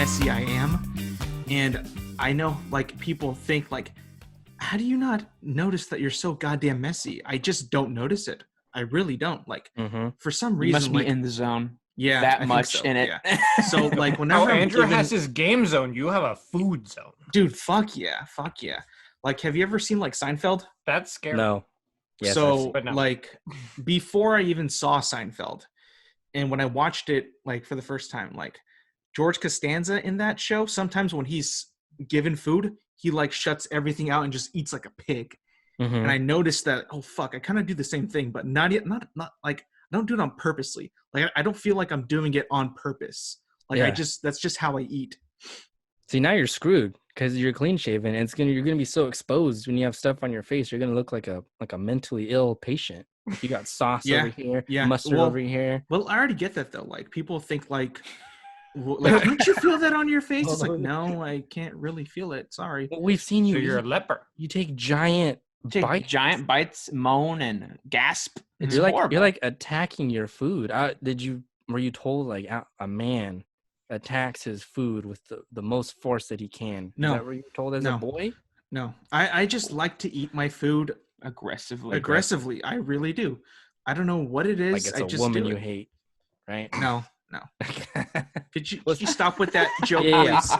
messy I am. And I know, like, people think, like, how do you not notice that you're so goddamn messy? I just don't notice it. I really don't. Like, for some You reason, must be like, in the zone. yeah, That I much think so, in it. Yeah. So, like, whenever Andrew has his game zone, you have a food zone. dude, fuck yeah. Like, have you ever seen, like, Seinfeld? That's scary. No. Yes, So, but no. like, before I even saw Seinfeld, and when I watched it, like, for the first time, like, George Costanza in that show, sometimes when he's given food, he, like, shuts everything out and just eats like a pig. And I noticed that, oh, fuck, I kind of do the same thing, but not like, I don't do it on purposely. Like, I don't feel like I'm doing it on purpose. Like, that's just how I eat. See, now you're screwed because you're clean shaven, and you're gonna be so exposed when you have stuff on your face. You're gonna look like a mentally ill patient. You got sauce over here, mustard over here. Well, I already get that though. Like, people think like, don't you feel that on your face? It's like, no, I can't really feel it. Sorry. Well, we've seen you. So you're a leper. You take giant bites, moan, and gasp. It's you're horrible. You're like attacking your food. Were you told like a man attacks his food with the most force that he can? No. Is that what you were told as a boy? No. I just like to eat my food aggressively. I really do. I don't know what it is. Like it's a woman you hate, right? No. Could you stop with that joke, please?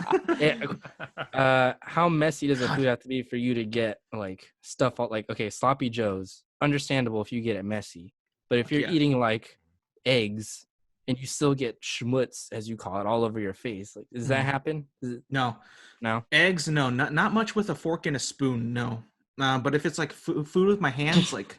How messy does the food have to be for you to get like stuff out? Like, okay, sloppy joes, understandable if you get it messy, but if you're eating like eggs and you still get schmutz, as you call it, all over your face, like, does that happen? No eggs, no, not much with a fork and a spoon, no. But if it's like food with my hands, like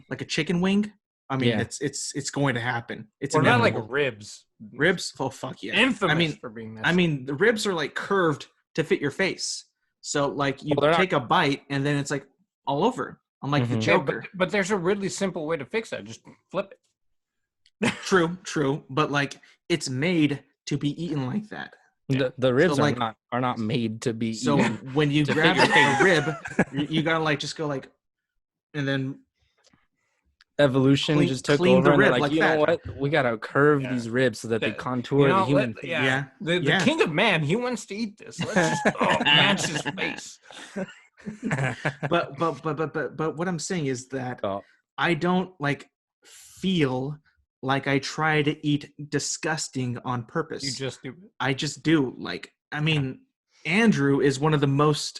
a chicken wing, I mean, it's going to happen. It's not like ribs. Ribs? Oh, fuck yeah. Infamous for being messy. I mean, the ribs are like curved to fit your face. So like you take a bite and then it's like all over. I'm like the Joker. But there's a really simple way to fix that. Just flip it. True. But like it's made to be eaten like that. The ribs are not made to be eaten. So when you grab a rib, you gotta like just go like, and then evolution just took over and they're like, you know what? We gotta curve these ribs so that they contour the human face. The king of man, he wants to eat this. Let's just match his face. but what I'm saying is that I don't like feel like I try to eat disgusting on purpose. You just do. I just do. Like, I mean, Andrew is one of the most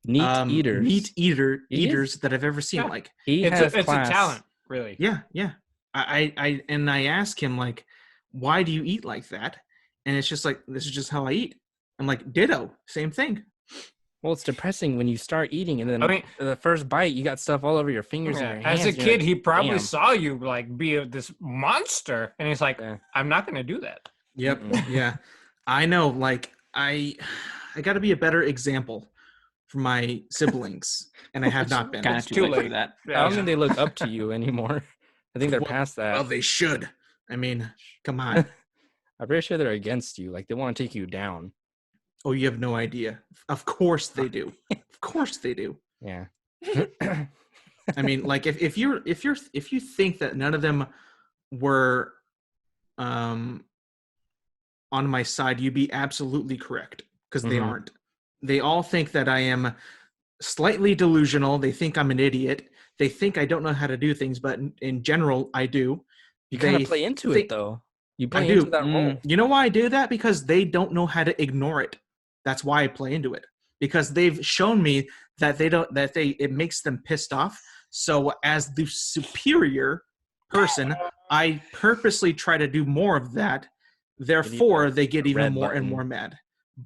neat eaters that I've ever seen. Yeah. Like, it's a talent, really. Yeah. I ask him like, why do you eat like that? And it's just like, this is just how I eat. I'm like, ditto, same thing. Well, it's depressing when you start eating and then the first bite, you got stuff all over your fingers and your hands. As a kid, he probably saw you like be this monster, and he's like, I'm not going to do that. Yep. Yeah. I know. Like, I got to be a better example for my siblings, and I have not been. Kind of too late for that. I don't think they look up to you anymore. I think they're past that. Well, they should. I mean, come on. I'm pretty sure they're against you. Like, they want to take you down. Oh, you have no idea. Of course they do. Of course they do. Yeah. I mean, like if you think that none of them were on my side, you'd be absolutely correct, because they aren't. They all think that I am slightly delusional. They think I'm an idiot. They think I don't know how to do things, but in general, I do. You kind of play into it, though. You play into that role. You know why I do that? Because they don't know how to ignore it. That's why I play into it. Because they've shown me that it makes them pissed off. So as the superior person, I purposely try to do more of that. Therefore, they get even more and more mad.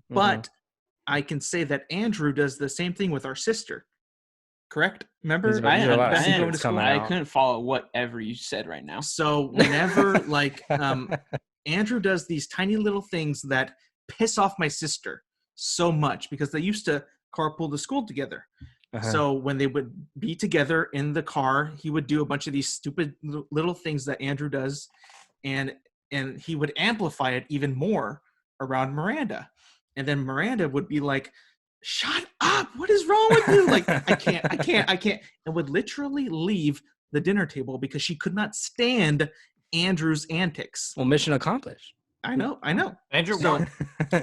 But I can say that Andrew does the same thing with our sister. Correct? Remember? I couldn't follow whatever you said right now. So whenever Andrew does these tiny little things that piss off my sister so much, because they used to carpool to school together. So when they would be together in the car, he would do a bunch of these stupid little things that Andrew does, and he would amplify it even more around Miranda. And then Miranda would be like, shut up, what is wrong with you? Like, I can't. And would literally leave the dinner table because she could not stand Andrew's antics. Well, mission accomplished. I know. Andrew, So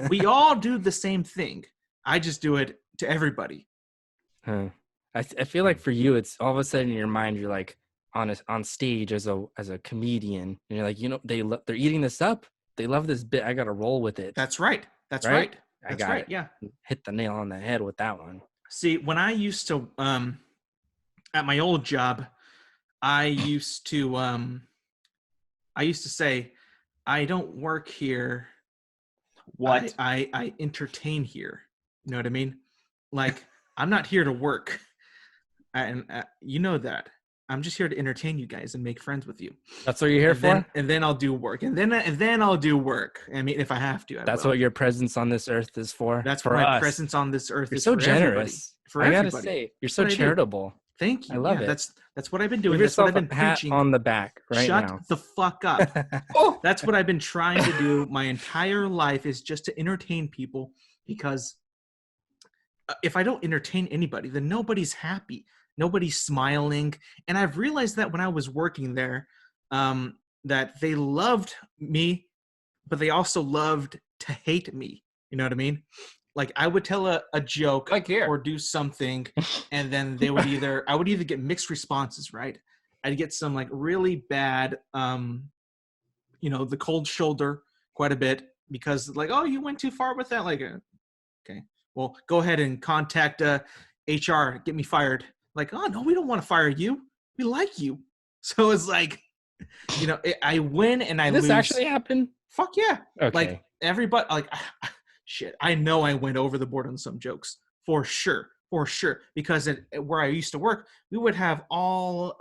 we all do the same thing. I just do it to everybody. Huh. I feel like for you, it's all of a sudden in your mind, you're like on stage as a comedian, and you're like, they're eating this up. They love this bit. I got to roll with it. That's right. That's right. That's right. It. Yeah. Hit the nail on the head with that one. See, when I used to, at my old job, I used to say, I don't work here. What? I entertain here. You know what I mean? Like, I'm not here to work. And you know that. I'm just here to entertain you guys and make friends with you. That's what you're here for? And then I'll do work. And then I'll do work. I mean, if I have to, That's what your presence on this earth is for. That's for my presence on this earth. You're so generous. For I everybody. gotta say, you're so charitable. Thank you. I love it. That's what I've been doing. Give That's what yourself I've been a pat preaching on the back right now. Shut the fuck up. Oh, that's what I've been trying to do my entire life, is just to entertain people, because if I don't entertain anybody, then nobody's happy. Nobody's smiling. And I've realized that when I was working there, that they loved me, but they also loved to hate me. You know what I mean? Like, I would tell a joke or do something, and then I would either get mixed responses, right? I'd get some like really bad, the cold shoulder quite a bit, because like, oh, you went too far with that. Like, okay, well, go ahead and contact HR, get me fired. Like, oh no, we don't want to fire you. We like you. So it's like, I win and I lose. This actually happened? Fuck yeah. Okay. Like, everybody, like, shit, I know I went over the board on some jokes for sure, because where I used to work, we would have all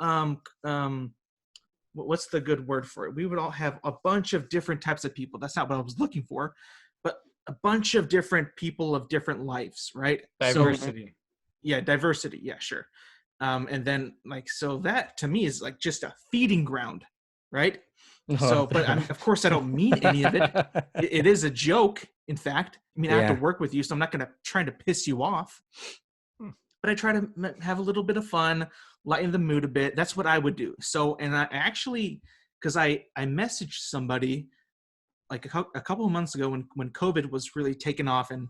what's the good word for it? We would all have a bunch of different types of people. That's not what I was looking for, but a bunch of different people of different lives, right? Diversity. Diversity. Yeah, sure. And then like, so that to me is like just a feeding ground, right? So, but of course I don't mean any of it. It is a joke. In fact, I mean, I have to work with you, so I'm not going to try to piss you off. But I try to have a little bit of fun, lighten the mood a bit. That's what I would do. So, and I actually, because I messaged somebody like a couple of months ago when COVID was really taking off and,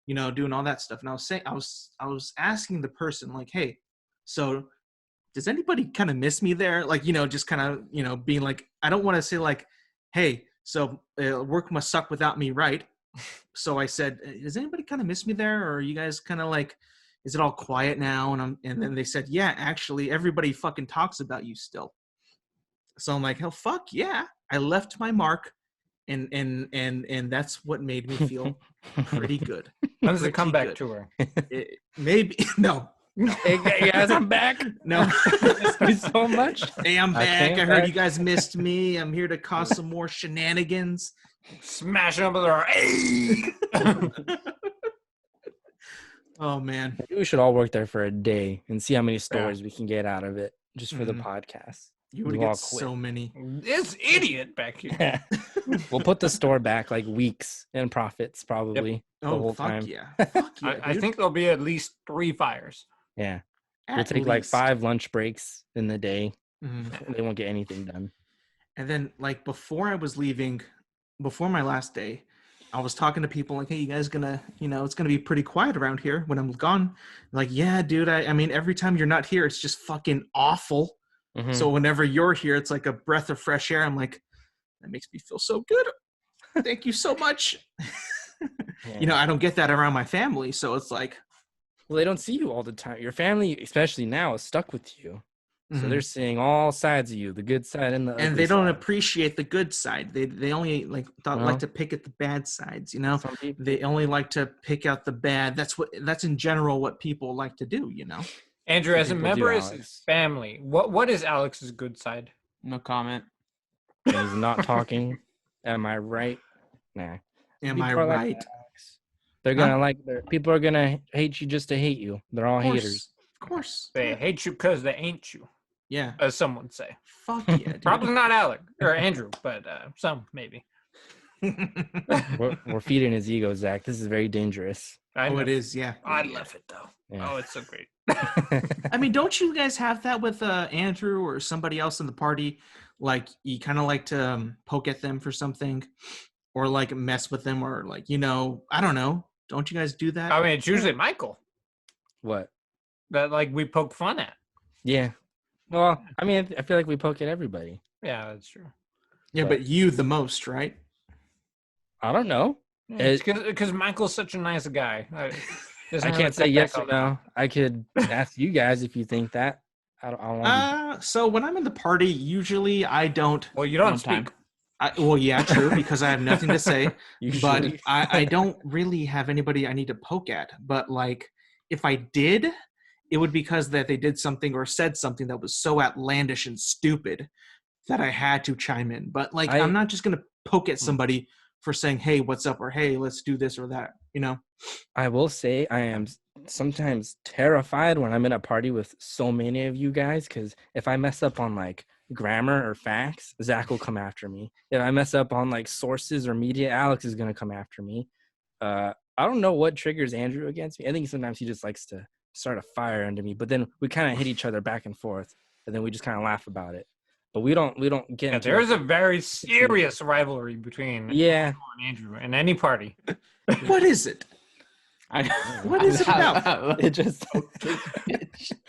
doing all that stuff. And I was saying, I was asking the person like, hey, so does anybody kind of miss me there? Like, just kind of, being like, I don't want to say like, hey, so work must suck without me, right? So I said, does anybody kind of miss me there? Or are you guys kind of like, is it all quiet now? And then they said, yeah, actually everybody fucking talks about you still. So I'm like, hell, fuck yeah. I left my mark, and that's what made me feel pretty good. When's the comeback tour? Maybe, no. Hey guys, I'm back. No. Miss me so much. Hey, I'm back. I heard you guys missed me. I'm here to cause some more shenanigans. Smash up with our hey. Oh man, maybe we should all work there for a day and see how many stories we can get out of it just for the podcast. You would get so many. This idiot back here. We'll put the store back like weeks in profits probably the whole fuck time. Yeah. Fuck yeah, I think there'll be at least 3 fires. Yeah. We'll take like 5 lunch breaks in the day. Mm-hmm. They won't get anything done. And then like before I was leaving, before my last day, I was talking to people like, hey, you guys gonna, it's gonna be pretty quiet around here when I'm gone. Like, yeah, dude, I mean, every time you're not here, it's just fucking awful. Mm-hmm. So whenever you're here, it's like a breath of fresh air. I'm like, that makes me feel so good. Thank you so much. I don't get that around my family. So it's like, well, they don't see you all the time. Your family, especially now, is stuck with you. So they're seeing all sides of you, the good side and the ugly and they don't side. Appreciate the good side. They only like to pick at the bad sides, They only like to pick out the bad. That's in general what people like to do, Andrew, as a member of his family, what is Alex's good side? No comment. He's not talking. Am I right? Nah. Am I right? They're gonna people are gonna hate you just to hate you. They're all haters. Of course. They hate you because they ain't you. Yeah. As someone say. Fuck yeah, dude. Probably not Alec or Andrew, but some maybe. We're feeding his ego, Zach. This is very dangerous. It is, yeah. I love it though. Yeah. Oh, it's so great. I mean, don't you guys have that with Andrew or somebody else in the party? Like you kind of like to poke at them for something, or like mess with them, or like, I don't know. Don't you guys do that? I mean, it's usually Michael What? that like we poke fun at. Yeah. Well, I mean, I feel like we poke at everybody. Yeah, that's true. Yeah, but you the most, right? I don't know. It's because Michael's such a nice guy. I can't say yes or no. I could ask you guys if you think that. I don't So when I'm in the party, usually I don't. Well, you don't speak. Well, yeah, true, because I have nothing to say. But Usually. I don't really have anybody I need to poke at. But like, if I did, it would be because that they did something or said something that was so outlandish and stupid that I had to chime in. But like, I'm not just gonna poke at somebody for saying, "Hey, what's up?" or "Hey, let's do this or that." I will say I am sometimes terrified when I'm in a party with so many of you guys, because if I mess up on like grammar or facts, Zach will come after me. If I mess up on like sources or media, Alex is gonna come after me. I don't know what triggers Andrew against me. I think sometimes he just likes to start a fire under me, but then we kind of hit each other back and forth, and then we just kind of laugh about it. But we don't get into there is a very serious rivalry between Michael and Andrew in any party. What is it? What is it about? It just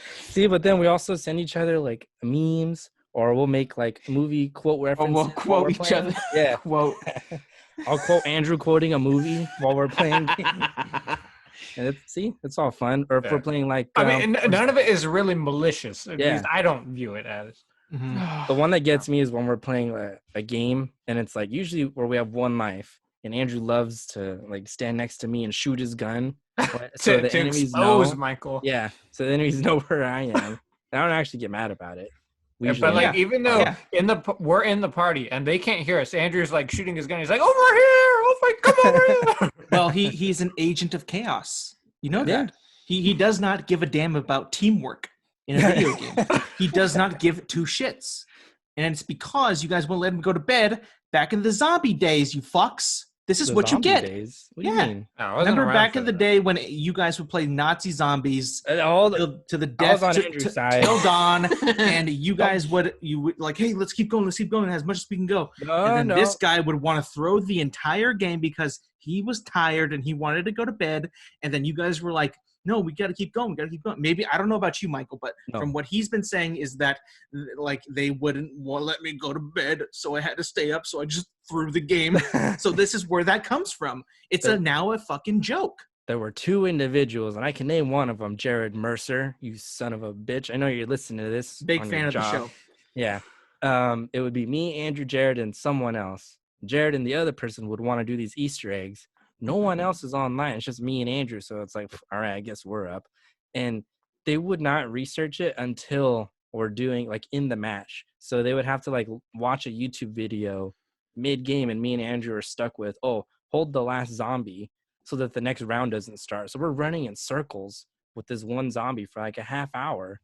see, but then we also send each other like memes, or we'll make like movie quote references. Or we'll quote each other. Yeah, quote. I'll quote Andrew quoting a movie while we're playing. And it's all fun. Or if we're playing like, I mean, none of it is really malicious. At least I don't view it as. Mm-hmm. The one that gets me is when we're playing a game, and it's like usually where we have one life, and Andrew loves to like stand next to me and shoot his gun, so the enemies know. Michael. Yeah, so the enemies know where I am. I don't actually get mad about it. But like, even though we're in the party and they can't hear us, Andrew's like shooting his gun. He's like, "Over here! Oh my, come over here!" Well, he's an agent of chaos. You know that. He does not give a damn about teamwork in a video game. He does not give two shits. And it's because you guys won't let him go to bed back in the zombie days, you fucks. This is what you get. Days? What do you mean? Remember back in the day when you guys would play Nazi zombies to the death till dawn, and you guys would like, hey, let's keep going as much as we can go. And then this guy would want to throw the entire game because he was tired and he wanted to go to bed. And then you guys were like, no, we got to keep going. Maybe, I don't know about you, Michael, but from what he's been saying is that like they wouldn't want to let me go to bed, so I had to stay up, so I just threw the game. So this is where that comes from. It's now a fucking joke. There were two individuals, and I can name one of them, Jared Mercer, you son of a bitch. I know you're listening to this. Big fan of the show. Yeah. It would be me, Andrew, Jared, and someone else. Jared and the other person would want to do these Easter eggs. No one else is online. It's just me and Andrew. So it's like, all right, I guess we're up. And they would not research it until we're doing like in the match. So they would have to like watch a YouTube video mid-game, and me and Andrew are stuck with, hold the last zombie so that the next round doesn't start. So we're running in circles with this one zombie for like a half hour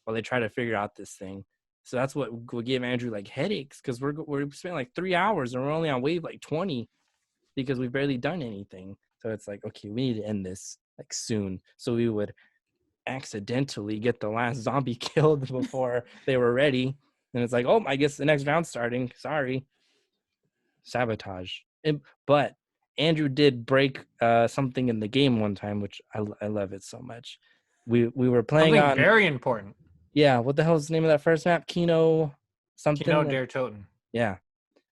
while they try to figure out this thing. So that's what would give Andrew like headaches, because we're spending like 3 hours and we're only on wave like 20. Because we've barely done anything. So it's like, okay, we need to end this like soon. So we would accidentally get the last zombie killed before they were ready. And it's like, I guess the next round's starting. Sorry. Sabotage. But Andrew did break something in the game one time, which I love it so much. We were playing something very important. Yeah, what the hell is the name of that first map? Kino something? Kino Der Toten. Yeah.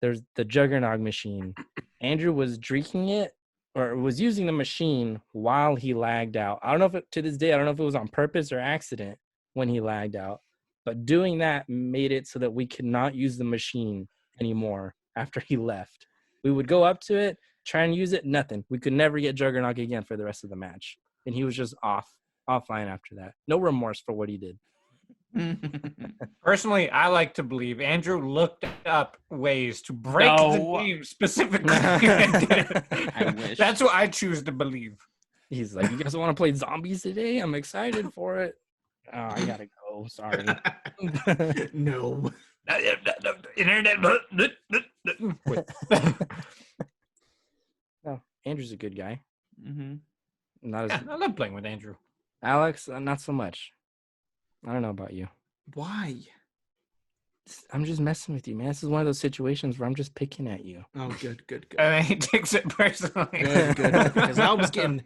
There's the Juggernog machine. Andrew was drinking it, or was using the machine while he lagged out. I don't know if to this day, I don't know if it was on purpose or accident when he lagged out. But doing that made it so that we could not use the machine anymore after he left. We would go up to it, try and use it, nothing. We could never get Juggernog again for the rest of the match. And he was just offline after that. No remorse for what he did. Personally, I like to believe Andrew looked up ways to break the game specifically. I wish. That's what I choose to believe. He's like, you guys want to play zombies today? I'm excited for it. Oh, I gotta go. Sorry. No. Internet. No, Andrew's a good guy. Mm-hmm. I love playing with Andrew. Alex, not so much. I don't know about you. Why? I'm just messing with you, man. This is one of those situations where I'm just picking at you. Oh, good. And then he takes it personally. Good. Because I was getting,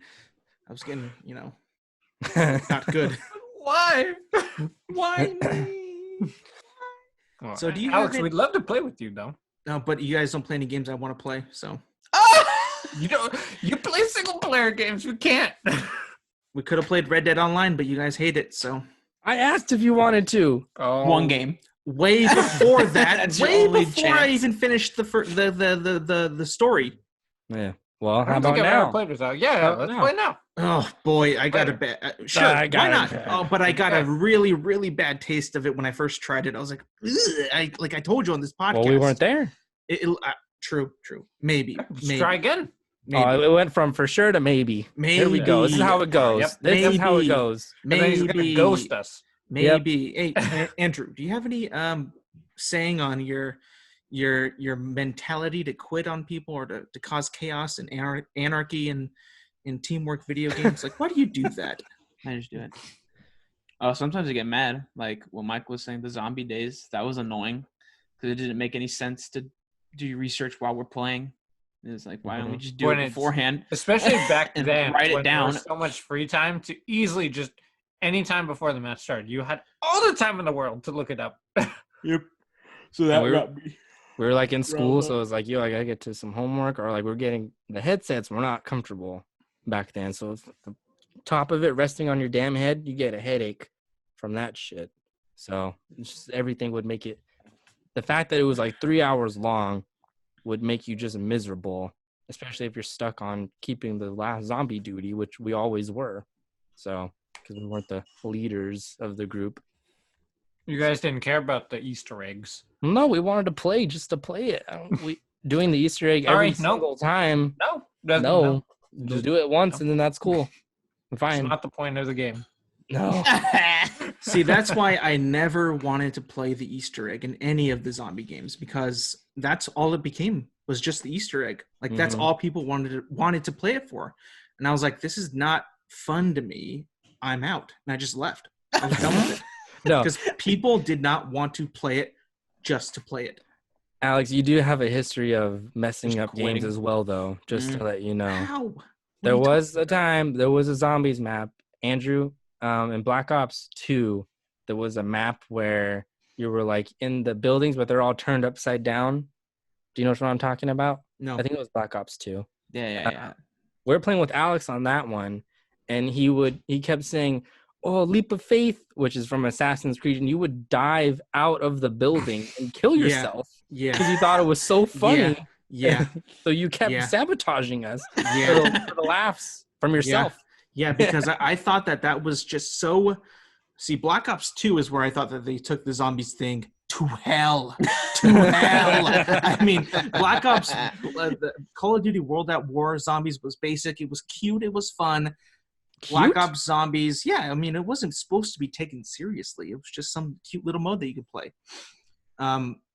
not good. Why? Why me? Well, So do you, Alex? We'd love to play with you, though. No, but you guys don't play any games I want to play, so. You don't. You play single player games. We can't. We could have played Red Dead Online, but you guys hate it, so. I asked if you wanted to. One game. Way before that, way before chance. I even finished the story. Yeah. Well, how I don't about think I've now? ever played with that. Yeah, let's play now. Oh boy, I got a bad. Sure, why not? Oh, but I got a really, really bad taste of it when I first tried it. I was like, ugh. I told you on this podcast. Well, we weren't there. True. Maybe. Try again. Maybe. Oh, it went from for sure to maybe. There we go. This is how it goes. Yep. This is how it goes. And then he's gonna ghost us. Maybe. Hey, Andrew, do you have any saying on your mentality to quit on people or to cause chaos and anarchy in teamwork video games? Like, why do you do that? I just do it. Oh, sometimes I get mad. Like when Mike was saying the zombie days, that was annoying because it didn't make any sense to do research while we're playing. It's like, why don't we just do it beforehand? Especially back and then, write it when down. there was so much free time to easily just any time before the match started. You had all the time in the world to look it up. Yep. So that we were like in school, so it was like, yo, I gotta get to some homework, or like we're getting the headsets. We're not comfortable back then, so it's the top of it resting on your damn head, you get a headache from that shit. So just everything would make it. The fact that it was like 3 hours long would make you just miserable, especially if you're stuck on keeping the last zombie duty, which we always were. So because we weren't the leaders of the group. You guys didn't care about the Easter eggs. No, we wanted to play just to play it. We doing the Easter egg every single time. No. Just do it once and then that's cool. Fine. It's not the point of the game. No. See, that's why I never wanted to play the Easter egg in any of the zombie games, because that's all it became, was just the Easter egg. Like that's all people wanted to play it for. And I was like, this is not fun to me. I'm out. And I just left. I was done with it. No. Because people did not want to play it just to play it. Alex, you do have a history of messing Just up quitting. games as well, though, just to let you know. How? There was a time, there was a zombies map, Andrew, in Black Ops 2, there was a map where you were like in the buildings, but they're all turned upside down. Do you know what I'm talking about? No. I think it was Black Ops 2. Yeah. We were playing with Alex on that one, and he kept saying, oh, leap of faith, which is from Assassin's Creed, and you would dive out of the building and kill yourself. Yeah. Because you thought it was so funny. Yeah. So you kept sabotaging us for the laughs from yourself. Yeah, because I thought that was just so... See, Black Ops 2 is where I thought that they took the zombies thing to hell. I mean, Black Ops, Call of Duty World at War Zombies was basic. It was cute. It was fun. Cute? Black Ops Zombies, yeah, I mean, it wasn't supposed to be taken seriously. It was just some cute little mode that you could play.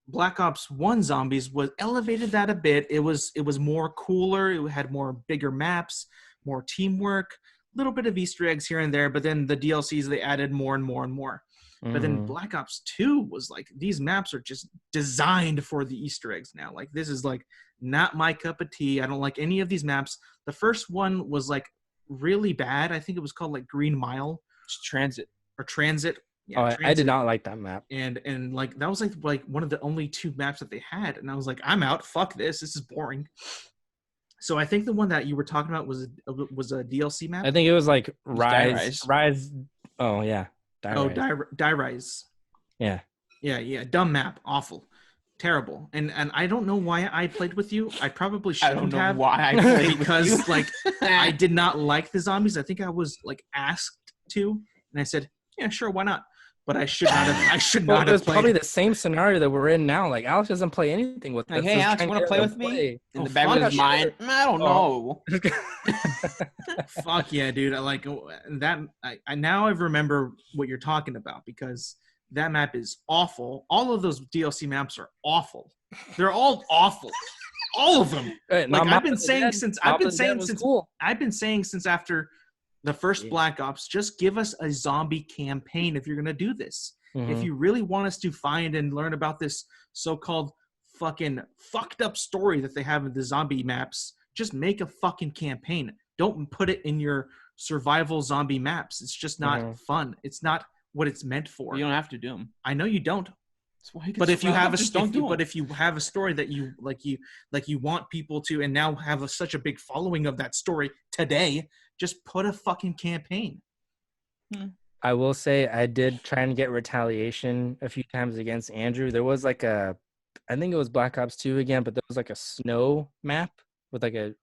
Black Ops 1 Zombies was elevated that a bit. It was more cooler. It had more bigger maps, more teamwork, a little bit of Easter eggs here and there, but then the DLCs, they added more and more and more. But then Black Ops 2 was like, these maps are just designed for the Easter eggs now. Like, this is like not my cup of tea. I don't like any of these maps. The first one was like really bad. I think it was called like Green Mile. Transit. Yeah, Transit. I did not like that map. And like that was like one of the only 2 maps that they had, and I was like, I'm out. Fuck this. This is boring. So I think the one that you were talking about was a DLC map. I think it was like Rise. Oh yeah. Die Rise. Yeah. Yeah. Dumb map. Awful. Terrible. And I don't know why I played with you. I probably shouldn't have. Why I played because with you. like I did not like the zombies. I think I was like asked to, and I said, yeah, sure, why not? But I should not have. I should not have. It was played. probably the same scenario that we're in now. Like Alex doesn't play anything with us. Like, hey, Alex, you want to play with me? In the back of his mind, I don't know. Fuck yeah, dude! I like that. I now I remember what you're talking about, because that map is awful. All of those DLC maps are awful. They're all awful. All of them. Hey, like I've been saying since after The first Black Ops, just give us a zombie campaign if you're going to do this. If you really want us to find and learn about this so-called fucking fucked up story that they have in the zombie maps, just make a fucking campaign. Don't put it in your survival zombie maps. It's just not fun. It's not what it's meant for. You don't have to do them. I know you don't. But if you have a story that you want people to, and now have such a big following of that story today, just put a fucking campaign. I will say I did try and get retaliation a few times against Andrew. There was like I think it was Black Ops 2 again, but there was like a snow map with it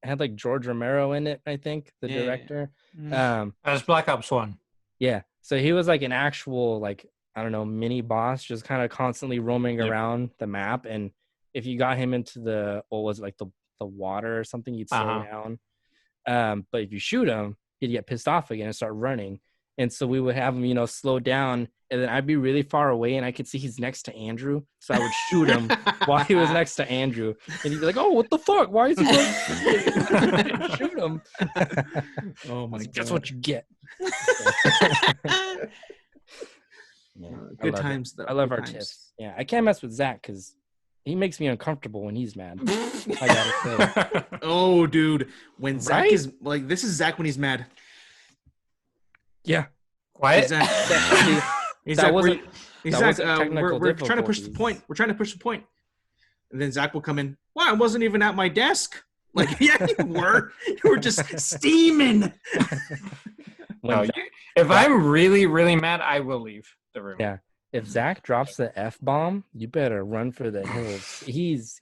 had like George Romero in it, I think, the director. That was Black Ops 1. Yeah. So he was like an actual, like, I don't know, mini boss, just kind of constantly roaming around the map. And if you got him into the water or something, you'd slow down. But if you shoot him, he'd get pissed off again and start running. And so we would have him, slow down, and then I'd be really far away, and I could see he's next to Andrew, so I would shoot him while he was next to Andrew, and he'd be like, "Oh, what the fuck? Why is he going?" Shoot him. Oh my god! That's what you get. Good times, though. I love our tips. Yeah, I can't mess with Zach because he makes me uncomfortable when he's mad. I gotta say. Oh, dude, when Zach is like, this is Zach when he's mad. Yeah. Quiet. We're trying to push the point. We're trying to push the point. And then Zach will come in. Well, I wasn't even at my desk. Like, yeah, you were. You were just steaming. If I'm really, really mad, I will leave the room. Yeah. If Zach drops the F-bomb, you better run for the hills. He uses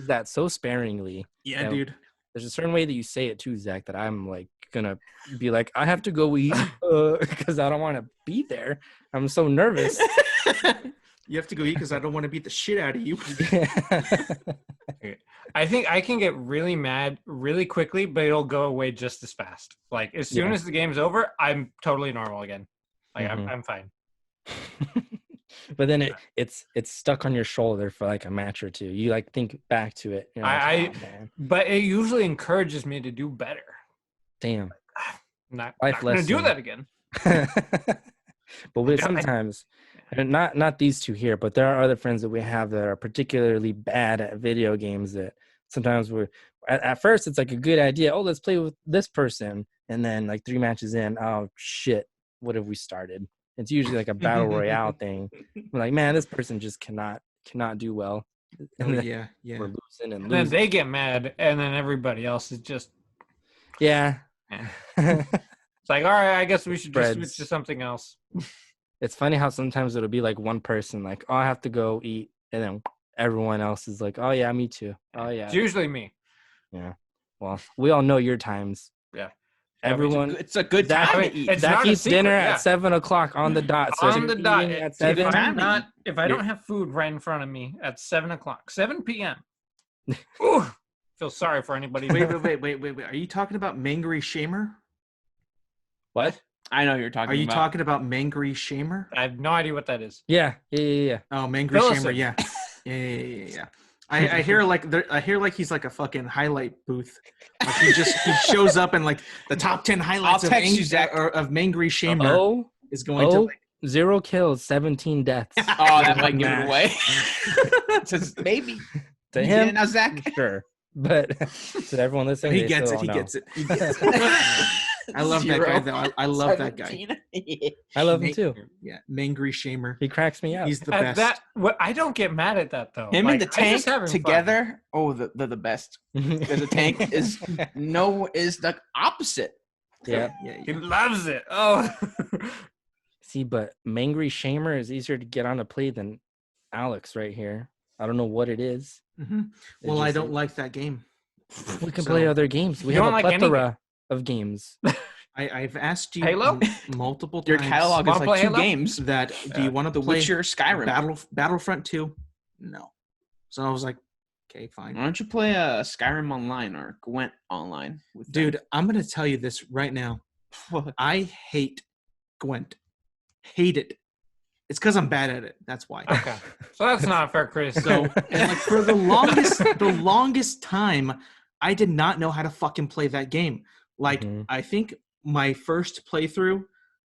that so sparingly. Yeah, dude. There's a certain way that you say it too, Zach, that I'm like gonna be like, I have to go eat because I don't want to be there. I'm so nervous. You have to go eat because I don't want to beat the shit out of you. I think I can get really mad really quickly, but it'll go away just as fast. Like as soon as the game's over, I'm totally normal again. Like I'm fine. But then it's stuck on your shoulder for like a match or two. You like think back to it. But it usually encourages me to do better. Damn. Not going to do that again. But sometimes, and not these two here, but there are other friends that we have that are particularly bad at video games that sometimes at first it's like a good idea. Oh, let's play with this person. And then like 3 matches in, oh shit, what have we started? It's usually like a battle royale thing. We're like, man, this person just cannot do well. And we're losing and then they get mad, and then everybody else is just It's like, all right, I guess we should just switch to something else. It's funny how sometimes it'll be like one person like, oh, I have to go eat, and then everyone else is like, oh yeah, me too. Oh yeah, it's usually me. Yeah. Well, we all know your times. Yeah. Everyone, it's a good time to eat. Zach eats dinner at 7:00 on the dot. So on the dot at 7. If I don't have food right in front of me at 7:00, 7 p.m. Ooh, feel sorry for anybody. Wait. Are you talking about Mangry Shamer? What? I know you're talking about. Are you talking about Mangry Shamer? I have no idea what that is. Yeah. Oh, Mangry Shamer, yeah. Yeah. I hear like he's like a fucking highlight booth. Like he shows up and like the top 10 highlights of Mangry Shamer is going to like 0 kills, 17 deaths. Oh, that might give it away. Maybe. To him, now, Zach. Sure. But to everyone listening, he gets it. He gets it. I love that guy, though. I love that guy. I love him, too. Yeah, Mangry Shamer. He cracks me up. He's the best. I don't get mad at that, though. Him and the tank together, they're the best. Because the tank is the opposite. Yeah. He loves it. Oh. See, but Mangry Shamer is easier to get on a play than Alex right here. I don't know what it is. Mm-hmm. Well, I don't like that game. We can play other games. We have a plethora of games. I've asked you Halo? multiple times. Your catalog is like 2 games. Do you want to play Witcher, Skyrim, Battlefront 2? No. So I was like, okay, fine. Why don't you play Skyrim Online or Gwent Online? Dude, I'm going to tell you this right now. I hate Gwent. Hate it. It's because I'm bad at it. That's why. Okay. So that's not a fair criticism. And like for the longest time, I did not know how to fucking play that game. Like, I think my first playthrough,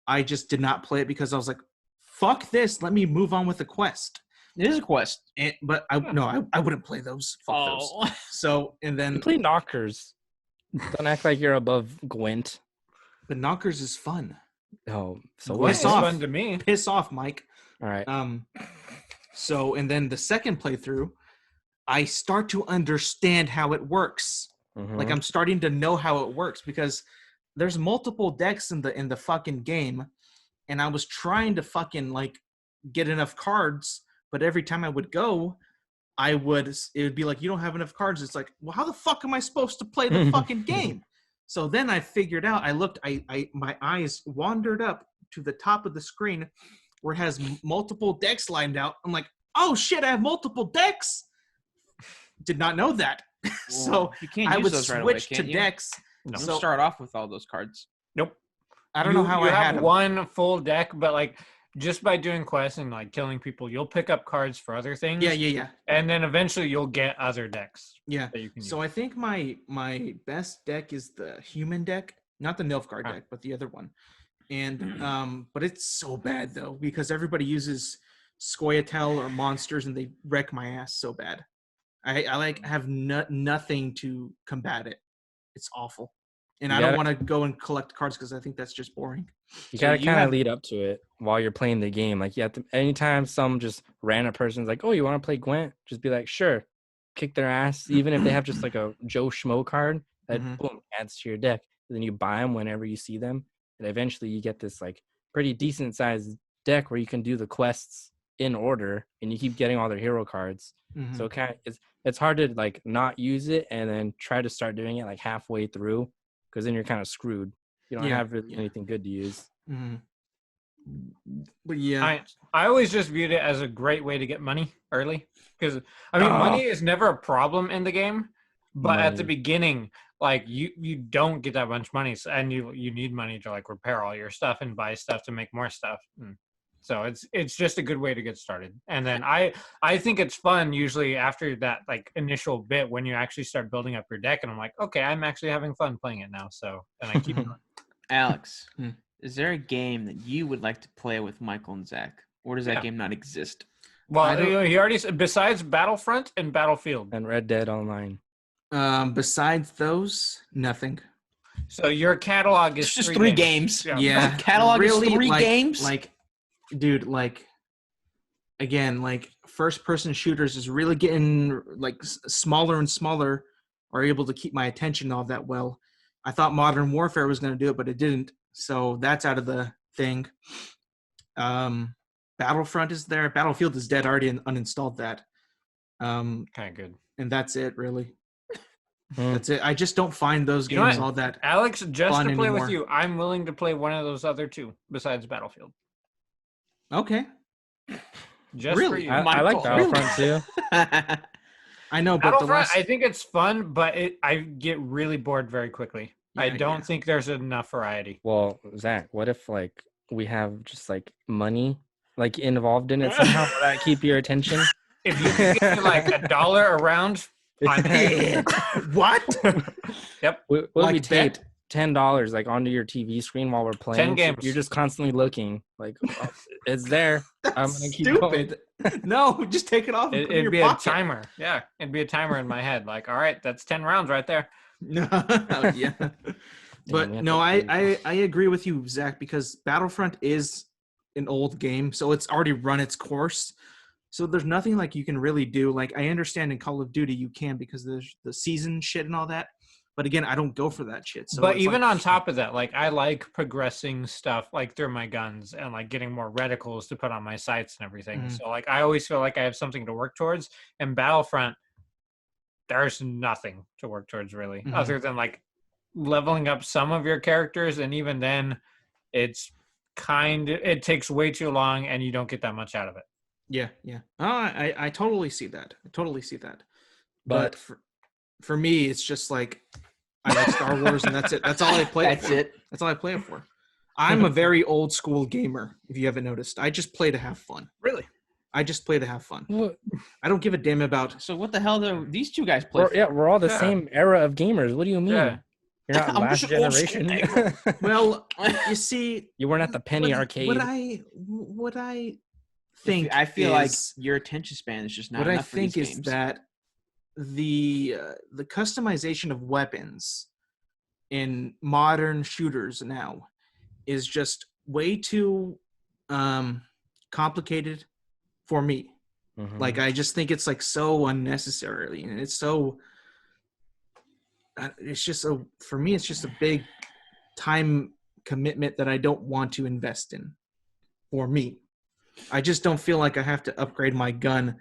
I just did not play it because I was like, fuck this. Let me move on with the quest. It is a quest. But I wouldn't play those. Fuck those. So, and then... You play Knockers. Don't act like you're above Gwent. But Knockers is fun. Oh, so Gwent is fun to me. Piss off, Mike. All right. So, and then the second playthrough, I start to understand how it works. Like, I'm starting to know how it works because there's multiple decks in the fucking game, and I was trying to fucking like get enough cards, but every time I would go, it would be like, you don't have enough cards. It's like, well, how the fuck am I supposed to play the fucking game? So then I figured out, my eyes wandered up to the top of the screen where it has multiple decks lined out. I'm like, oh shit, I have multiple decks. Did not know that. So you can't I use would those right switch away, to can't you? decks. No. So Don't start off with all those cards. Nope. I don't know how you I have had them. one full deck, but like just by doing quests and like killing people, you'll pick up cards for other things. Yeah. And then eventually you'll get other decks. Yeah. That you can So use. I think my best deck is the human deck, not the Nilfgaard deck, but the other one. And but it's so bad though because everybody uses Scoia'tael or monsters and they wreck my ass so bad. I like have nothing to combat it. It's awful. And I don't want to go and collect cards because I think that's just boring. You gotta kind of lead up to it while you're playing the game. Like you have to, anytime some just random person's like, "Oh, you want to play Gwent?" Just be like, "Sure." Kick their ass, even if they have just like a Joe Schmo card that boom adds to your deck. And then you buy them whenever you see them, and eventually you get this like pretty decent sized deck where you can do the quests in order, and you keep getting all their hero cards. So it's hard to like not use it and then try to start doing it like halfway through. Because then you're kind of screwed. You don't have really anything good to use. But yeah, I always just viewed it as a great way to get money early. Because I mean, money is never a problem in the game, but at the beginning, like you don't get that much money, and you need money to like repair all your stuff and buy stuff to make more stuff. So it's just a good way to get started. And then I think it's fun usually after that like initial bit when you actually start building up your deck and I'm like, okay, I'm actually having fun playing it now. So and I keep going. Alex, is there a game that you would like to play with Michael and Zach? Or does that game not exist? Well, he already said besides Battlefront and Battlefield. And Red Dead Online. Besides those, nothing. So your catalog is it's just three games. Yeah. Catalog really, is three games? Like, dude, like, again, like, first-person shooters is really getting, like, smaller and smaller are able to keep my attention all that well. I thought Modern Warfare was going to do it, but it didn't. So that's out of the thing. Battlefront is there. Battlefield is dead. I already uninstalled that. Kind of good. And that's it, really. That's it. I just don't find those games all that Alex, just fun to play anymore. with you, I'm willing to play one of those other two besides Battlefield. Okay. Just Really? for you. I like Battlefront too. I know, but Battlefront, I think it's fun, but I get really bored very quickly. Yeah, I don't think there's enough variety. Well, Zach, what if like we have just like money like involved in it somehow? Will that keep your attention? If you can give me like $1 a round, I'm in. What? Yep. What if Like we tape bet? $10 like onto your TV screen while we're playing? 10 games. So you're just constantly looking like oh, it's there. I'm gonna keep Stupid. No, just take it off and put it in It'd your be pocket. a timer. Yeah, it'd be a timer in my head. Like, all right, that's 10 rounds right there. No, yeah. But we have no, to I agree with you, Zach, because Battlefront is an old game, so it's already run its course. So there's nothing like you can really do. Like I understand in Call of Duty you can because there's the season shit and all that. But again, I don't go for that shit. So but it's even like, on top of that, like I like progressing stuff like through my guns and like getting more reticles to put on my sights and everything. So like I always feel like I have something to work towards. And Battlefront, there's nothing to work towards really, other than like leveling up some of your characters, and even then, it takes way too long, and you don't get that much out of it. Yeah. Oh, I totally see that. But for me, it's just like I like Star Wars, and that's it. That's all I play. That's all I play it for. I'm a very old school gamer. If you haven't noticed, I just play to have fun. Really? I just play to have fun. What? I don't give a damn about. So what the hell do these two guys play? We're all the same era of gamers. What do you mean? Yeah. You're not I'm last just an old school generation. Well, you see, You weren't at the penny arcade. What I think I feel like is your attention span is just not what I enough for these think is games. that the customization of weapons in modern shooters now is just way too complicated for me. Like, I just think it's like so unnecessarily, and it's just for me, it's just a big time commitment that I don't want to invest in. For me, I just don't feel like I have to upgrade my gun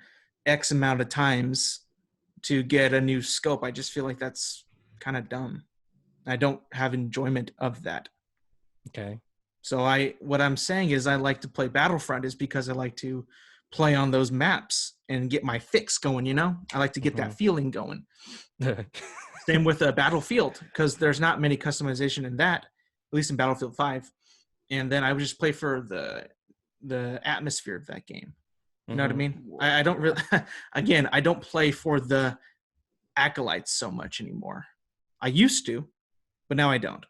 X amount of times to get a new scope. I just feel like that's kind of dumb. I don't have enjoyment of that. Okay. So what I'm saying is I like to play Battlefront is because I like to play on those maps and get my fix going, you know? I like to get that feeling going. Same with Battlefield, because there's not many customization in that, at least in Battlefield 5. And then I would just play for the atmosphere of that game. You know what I mean? I don't really, again, I don't play for the acolytes so much anymore. I used to, but now I don't.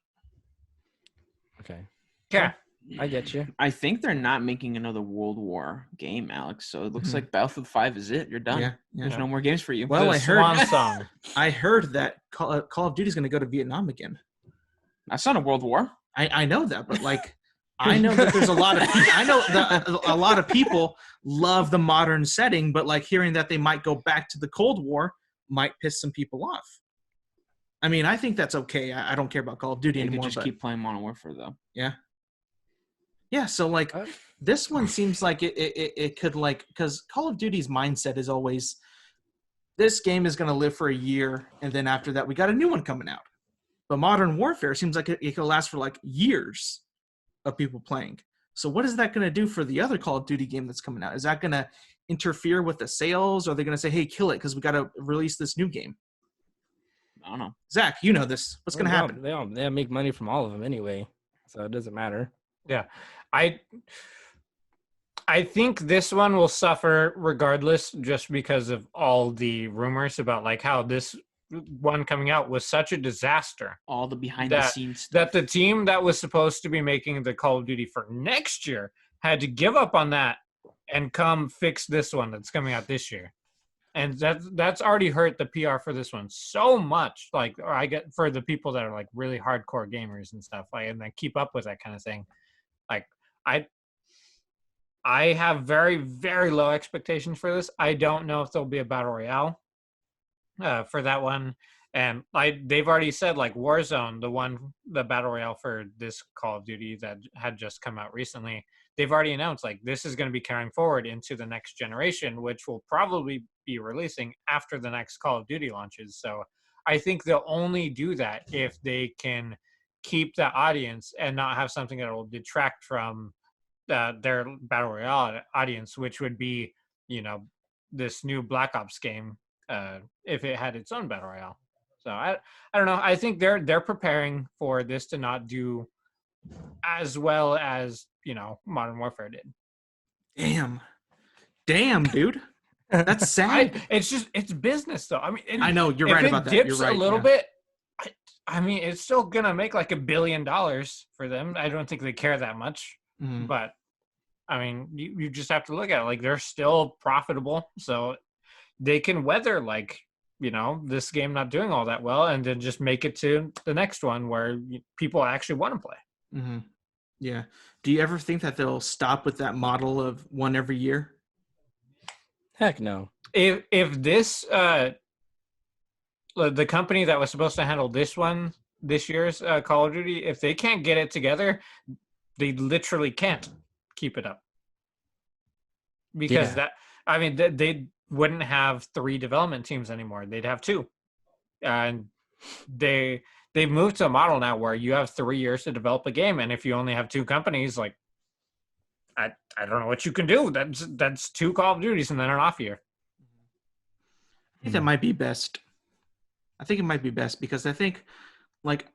Okay. Yeah. I get you. I think they're not making another World War game, Alex. So it looks like Battlefield 5 is it. You're done. Yeah. There's no more games for you. Well, The I heard Swan Song. I heard that Call of Duty is going to go to Vietnam again. That's not a World War. I know that, but like, I know that there's a lot of I know that a lot of people love the modern setting, but like hearing that they might go back to the Cold War might piss some people off. I mean, I think that's okay. I don't care about Call of Duty You could anymore. just But keep playing Modern Warfare though. yeah. So like, this one seems like it could, like, because Call of Duty's mindset is always, this game is going to live for a year, and then after that we got a new one coming out. But Modern Warfare seems like it could last for like years of people playing. So what is that going to do for the other Call of Duty game that's coming out? Is that going to interfere with the sales? Or are they going to say, hey, kill it because we got to release this new game? I don't know. Zach, you know this. What's going to happen? They make money from all of them anyway, so it doesn't matter. Yeah. I think this one will suffer regardless, just because of all the rumors about like how this one coming out was such a disaster. All the behind the scenes stuff. That the team that was supposed to be making the Call of Duty for next year had to give up on that and come fix this one that's coming out this year. And that's already hurt the PR for this one so much. Like, or I get for the people that are like really hardcore gamers and stuff, like, and that keep up with that kind of thing. Like, I have very, very low expectations for this. I don't know if there'll be a battle royale for that one. And they've already said like Warzone, the battle royale for this Call of Duty that had just come out recently, they've already announced like this is going to be carrying forward into the next generation, which will probably be releasing after the next Call of Duty launches. So I think they'll only do that if they can keep the audience and not have something that will detract from their battle royale audience, which would be, you know, this new Black Ops game if it had its own battle royale. So I don't know. I think they're preparing for this to not do as well as, you know, Modern Warfare did. Damn, dude. That's sad. It's business though. I mean, I know you're right about that. If it You're dips right, a little bit, I mean, it's still gonna make like $1 billion for them. I don't think they care that much, but I mean, you just have to look at it. Like, they're still profitable, so they can weather, like, you know, this game not doing all that well, and then just make it to the next one where people actually want to play. Yeah. Do you ever think that they'll stop with that model of one every year? Heck no. If this the company that was supposed to handle this year's Call of Duty, if they can't get it together, they literally can't keep it up. Because they wouldn't have 3 development teams anymore. They'd have 2. And they've moved to a model now where you have 3 years to develop a game, and if you only have 2 companies, like, I don't know what you can do. That's 2 Call of Duties and then an off year. I think that might be best. I think it might be best because I think, like,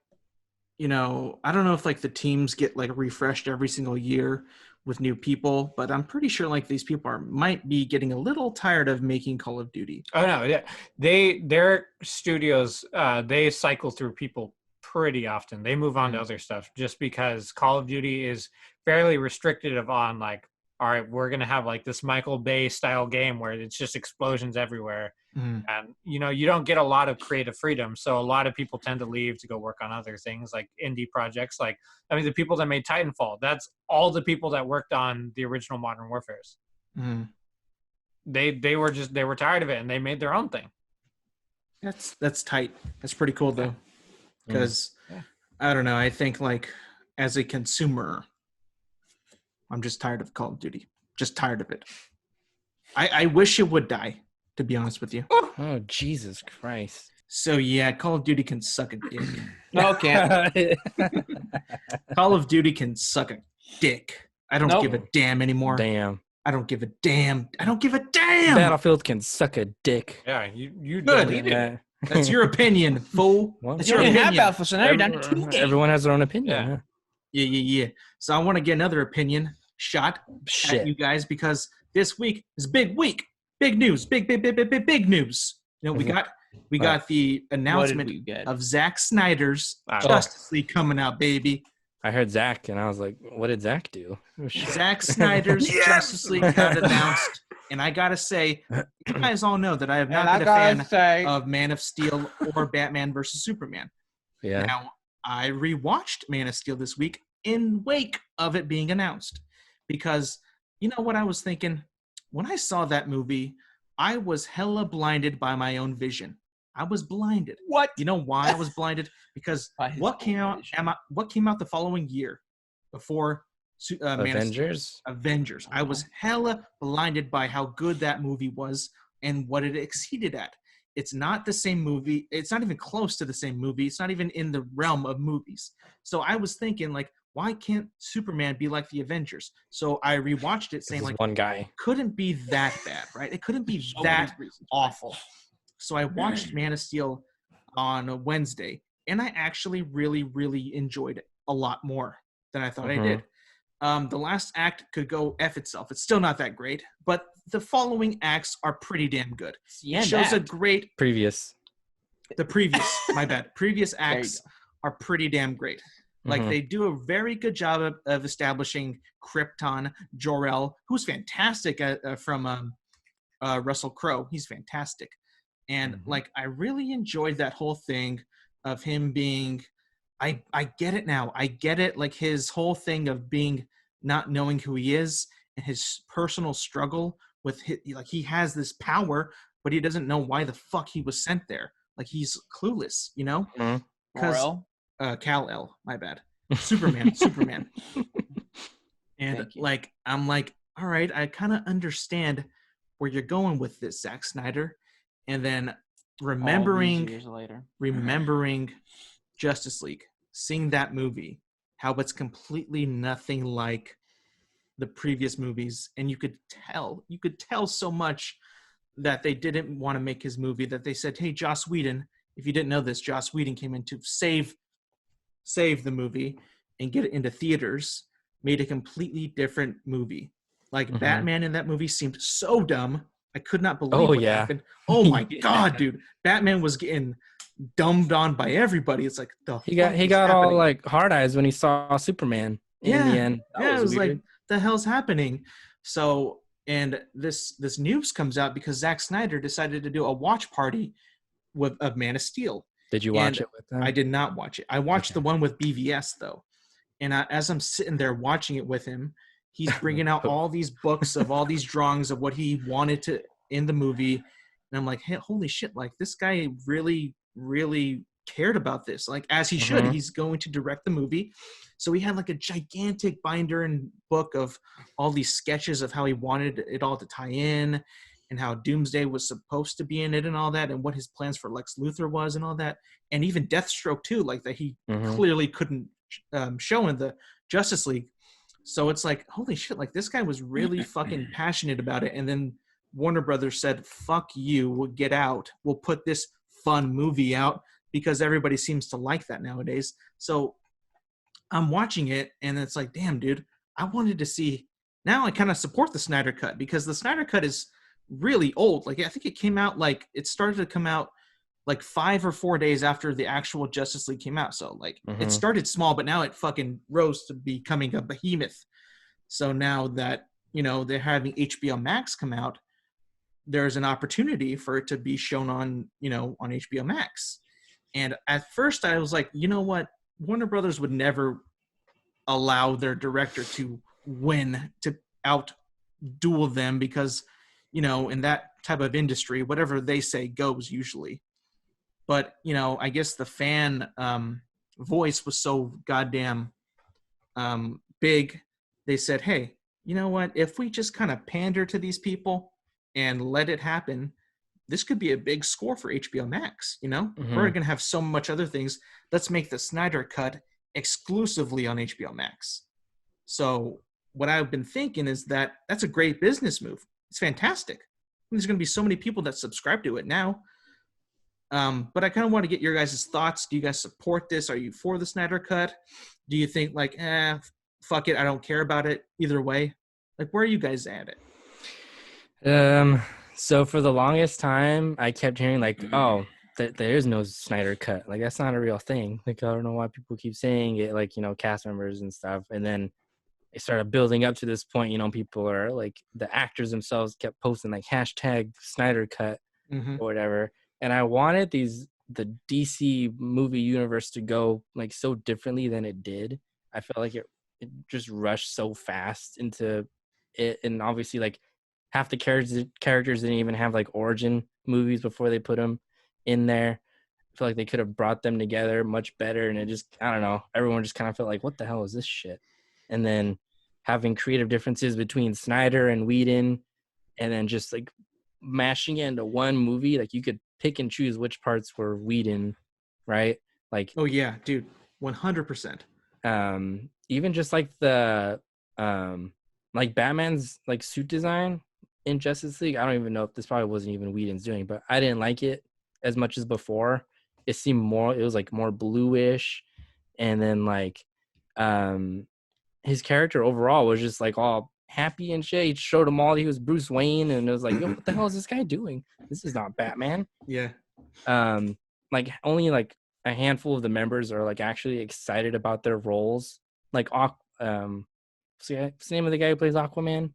you know, I don't know if like the teams get like refreshed every single year with new people, but I'm pretty sure like these people might be getting a little tired of making Call of Duty. Oh no, yeah, their studios they cycle through people pretty often. They move on to other stuff just because Call of Duty is fairly restrictive on like, all right, we're going to have like this Michael Bay style game where it's just explosions everywhere. And, you know, you don't get a lot of creative freedom. So a lot of people tend to leave to go work on other things like indie projects. Like, I mean, the people that made Titanfall, that's all the people that worked on the original Modern Warfares. They were tired of it and they made their own thing. That's tight. That's pretty cool though. Because I don't know, I think like as a consumer, I'm just tired of Call of Duty. Just tired of it. I wish it would die, to be honest with you. Oh, Jesus Christ. So yeah, Call of Duty can suck a dick. No, it can't. Call of Duty can suck a dick. I don't give a damn anymore. Damn. I don't give a damn. I don't give a damn. Battlefield can suck a dick. Yeah, you Good. deleted it. That's your opinion, fool. Well, That's You your don't even have opinion. Battlefield, so now you're down to 2 games. Everyone has their own opinion. Yeah. Huh? Yeah. So I want to get another opinion shot at Shit. you guys because this week is a big week. Big news. Big news. You know, we got the What did announcement we get? of Zack Snyder's Oh. Justice League coming out, baby. I heard Zach, and I was like, what did Zach do? Oh, shit. Zack Snyder's Justice League got announced. And I got to say, you guys all know that I have not been a fan of Man of Steel or Batman versus Superman. Yeah. Now, I rewatched Man of Steel this week in wake of it being announced. Because, you know what I was thinking? When I saw that movie, I was hella blinded by my own vision. I was blinded. What? You know why I was blinded? Because By his what came own out? vision. What came out the following year before Man of Steel? Avengers? Avengers. I was hella blinded by how good that movie was and what it exceeded at. It's not the same movie. It's not even close to the same movie. It's not even in the realm of movies. So I was thinking, like, why can't Superman be like the Avengers? So I rewatched it saying, This is like, one guy. couldn't be that bad, right? It couldn't be So that many reasons. awful. So I watched Man of Steel on a Wednesday, and I actually really, really enjoyed it a lot more than I thought I did. The last act could go F itself. It's still not that great, but the following acts are pretty damn good. Yeah, It shows a that. great – Previous. the previous – my bad. Previous There you acts are pretty damn great. Like, Mhm. they do a very good job of establishing Krypton, Jor-El, who's fantastic from Russell Crowe. He's fantastic. And, like, I really enjoyed that whole thing of him being – I get it now. I get it, like, his whole thing of being not knowing who he is and his personal struggle with his, like, he has this power, but he doesn't know why the fuck he was sent there. Like, he's clueless, you know? Because Jor-El? Kal-El, my bad. Superman. And Thank you. like, I'm like, all right, I kind of understand where you're going with this, Zack Snyder. And then All remembering these years later. Justice League, seeing that movie, how it's completely nothing like the previous movies, and you could tell so much that they didn't want to make his movie, that they said, hey, Joss Whedon, if you didn't know this, Joss Whedon came in to save the movie and get it into theaters, made a completely different movie. Like, Batman in that movie seemed so dumb. I could not believe what happened. Oh my God, dude. Batman was getting dumbed on by everybody. It's like, He got all like hard eyes when he saw Superman in the end. It was weird. like, the hell's happening? So, and this news comes out because Zack Snyder decided to do a watch party of Man of Steel. Did you watch it with them? I did not watch it. I watched the one with BVS though. And as I'm sitting there watching it with him, he's bringing out all these books of all these drawings of what he wanted to in the movie. And I'm like, hey, holy shit, like, this guy really, really cared about this. Like, as he should. He's going to direct the movie. So he had like a gigantic binder and book of all these sketches of how he wanted it all to tie in, and how Doomsday was supposed to be in it and all that, and what his plans for Lex Luthor was and all that. And even Deathstroke too, like, that he clearly couldn't show in the Justice League. So it's like, holy shit, like, this guy was really fucking passionate about it. And then Warner Brothers said, fuck you, we'll get out. We'll put this fun movie out because everybody seems to like that nowadays. So I'm watching it, and it's like, damn, dude, I wanted to see. Now I kind of support the Snyder Cut, because the Snyder Cut is really old. Like, I think it came out, like, it started to come out like 5 or 4 days after the actual Justice League came out. So like it started small, but now it fucking rose to becoming a behemoth. So now that, they're having HBO Max come out, there's an opportunity for it to be shown on HBO Max. And at first I was like, you know what? Warner Brothers would never allow their director to win, to outduel them, because, in that type of industry, whatever they say goes usually. But, I guess the fan voice was so goddamn big. They said, hey, you know what? If we just kind of pander to these people and let it happen, this could be a big score for HBO Max. We're going to have so much other things. Let's make the Snyder Cut exclusively on HBO Max. So what I've been thinking is that that's a great business move. It's fantastic. There's going to be so many people that subscribe to it now. But I kind of want to get your guys' thoughts. Do you guys support this? Are you for the Snyder Cut? Do you think like, fuck it, I don't care about it either way? Like, where are you guys at it? So for the longest time, I kept hearing like, oh, there is no Snyder Cut. Like, that's not a real thing. Like, I don't know why people keep saying it, like, cast members and stuff. And then it started building up to this point, people are like, the actors themselves kept posting like hashtag Snyder Cut or whatever. And I wanted the DC movie universe to go like so differently than it did. I felt like it just rushed so fast into it. And obviously like half the characters didn't even have like origin movies before they put them in there. I feel like they could have brought them together much better. And it just, I don't know, everyone just kind of felt like, what the hell is this shit? And then having creative differences between Snyder and Whedon, and then just like mashing it into one movie. Like you could pick and choose which parts were Whedon, right? Like, oh yeah, dude, 100%. Even just like the like Batman's like suit design in Justice League. I don't even know if this probably wasn't even Whedon's doing, but I didn't like it as much as before. It was like more bluish, and then like his character overall was just like all happy and shit. He showed them all he was Bruce Wayne, and it was like, yo, what the hell is this guy doing? This is not Batman. Yeah. Like only like a handful of the members are like actually excited about their roles. Like what's the name of the guy who plays Aquaman?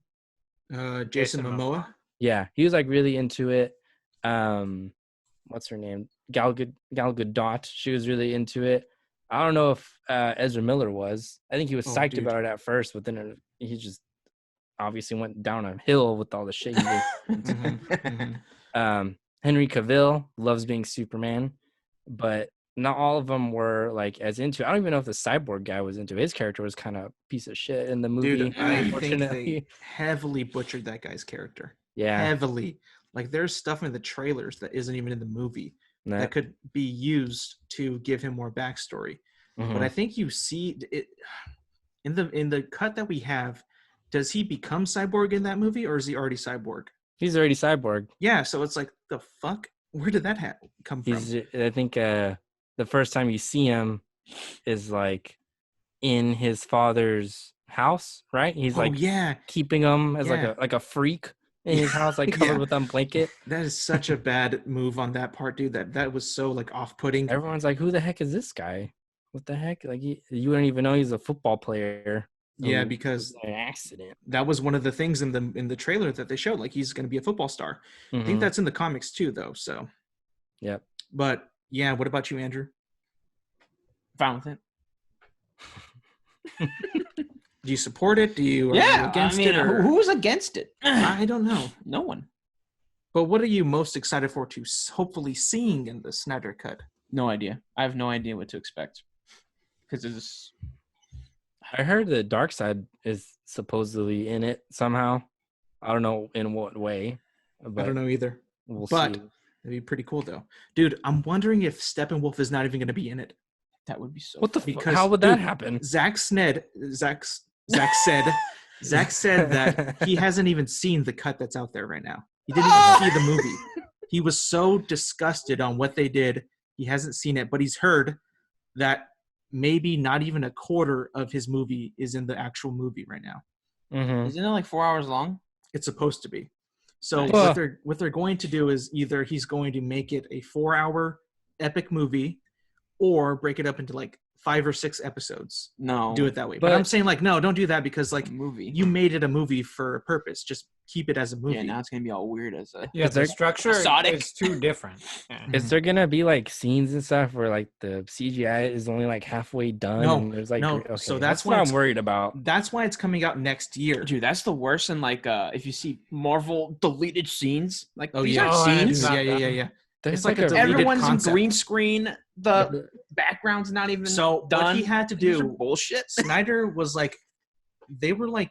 Jason Momoa. Yeah, he was like really into it. What's her name? Gal Gadot. She was really into it. I don't know if Ezra Miller was. I think he was psyched about it at first, but then he just obviously went down a hill with all the shit he did. Henry Cavill loves being Superman, but not all of them were like as into it. I don't even know if the Cyborg guy was into it. His character was kind of a piece of shit in the movie. Dude, I think they heavily butchered that guy's character. Yeah. Heavily. Like there's stuff in the trailers that isn't even in the movie that could be used to give him more backstory. But I think you see it in the cut that we have. Does he become Cyborg in that movie, or is he already Cyborg? He's already Cyborg. Yeah, so it's like, the fuck? Where did that come from? I think the first time you see him is like in his father's house, right? He's keeping him as like a freak in his house, like covered with a blanket. That is such a bad move on that part, dude. That was so like off-putting. Everyone's like, who the heck is this guy? What the heck? Like you don't even know he's a football player. Yeah, because an accident. That was one of the things in the trailer that they showed. Like he's going to be a football star. I think that's in the comics too, though. So, yep. But yeah, what about you, Andrew? Fine with it. Do you support it? Are you against it? Or... Who's against it? I don't know. No one. But what are you most excited for to hopefully seeing in the Snyder Cut? No idea. I have no idea what to expect. Because it's... I heard the Darkseid is supposedly in it somehow. I don't know in what way. But I don't know either. We'll see. That'd be pretty cool, though. Dude, I'm wondering if Steppenwolf is not even going to be in it. That would be so... What the fuck? How would that happen? Zack said that he hasn't even seen the cut that's out there right now. He didn't even see the movie. He was so disgusted on what they did. He hasn't seen it, but he's heard that maybe not even a quarter of his movie is in the actual movie right now. Isn't it like 4 hours long? It's supposed to be. So Nice. what they're going to do is either he's going to make it a 4-hour epic movie, or break it up into like 5 or 6 episodes. No. Do it that way. But I'm saying like, no, don't do that, because like movie. you made it a movie for a purpose. Just keep it as a movie. Yeah, now it's gonna be all weird as a. Yeah, the structure Exotic. is too different. Yeah. Is there gonna be like scenes and stuff where like the CGI is only like halfway done? No, and there's like no. Okay, So that's why what it's- I'm worried about. That's why it's coming out next year. Dude, that's the worst. And like, if you see Marvel deleted scenes, like Oh, these yeah. aren't Oh, I scenes. Not Yeah. done. There's It's like a a deleted Everyone's concept. in green screen. The background's not even So done. what he had to These are do, bullshit. Snyder was like, they were like,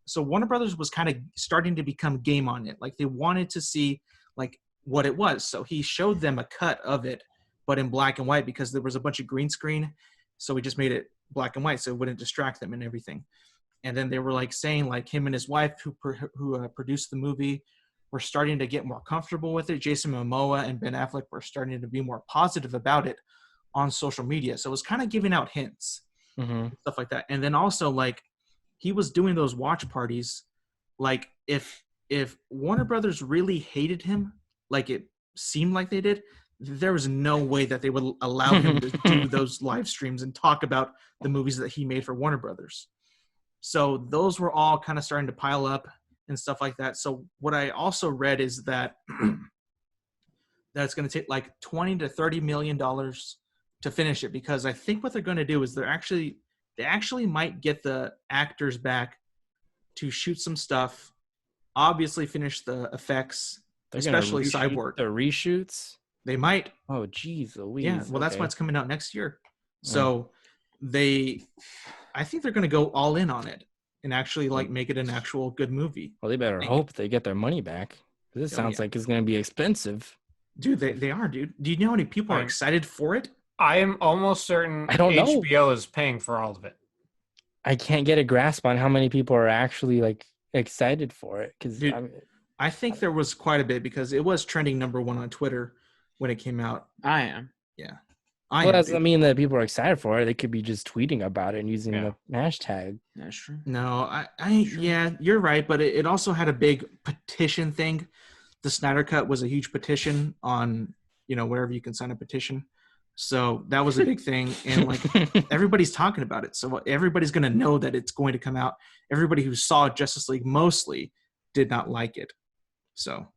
so Warner Brothers was kind of starting to become game on it. Like they wanted to see like what it was. So he showed them a cut of it, but in black and white, because there was a bunch of green screen. So we just made it black and white so it wouldn't distract them and everything. And then they were like saying like him and his wife who produced the movie were starting to get more comfortable with it. Jason Momoa and Ben Affleck were starting to be more positive about it on social media. So it was kind of giving out hints, stuff like that. And then also like he was doing those watch parties. Like if Warner Brothers really hated him, like it seemed like they did, there was no way that they would allow him to do those live streams and talk about the movies that he made for Warner Brothers. So those were all kind of starting to pile up and stuff like that. So what I also read is that that it's going to take like $20 to $30 million to finish it, because I think what they're going to do is they actually might get the actors back to shoot some stuff, obviously finish the effects, especially Cyborg. The reshoots. They might. Oh, geez, Louise. Yeah, well, that's why it's coming out next year. So I think they're going to go all in on it and actually like make it an actual good movie. Well, they better hope they get their money back. This sounds like it's going to be expensive. Dude, they are, dude. Do you know how many people are excited for it? I am almost certain I don't know. HBO is paying for all of it. I can't get a grasp on how many people are actually like excited for it, because I think there was quite a bit, because it was trending #1 on Twitter when it came out. I am. Yeah. Well, that doesn't mean that people are excited for it. They could be just tweeting about it and using the hashtag. That's true. No, yeah, you're right, but it also had a big petition thing. The Snyder Cut was a huge petition on, wherever you can sign a petition. So that was a big thing, and like everybody's talking about it. So everybody's going to know that it's going to come out. Everybody who saw Justice League mostly did not like it. So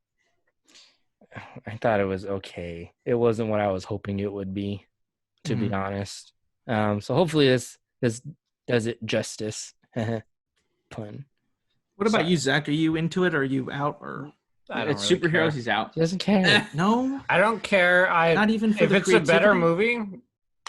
I thought it was okay. It wasn't what I was hoping it would be, to be honest. So hopefully this does it justice. Pun. What about you, Zach? Are you into it? Or are you out? Or It's really superheroes. care. He's out. He doesn't care. no? I don't care. Not even for if the it's a better creativity? movie,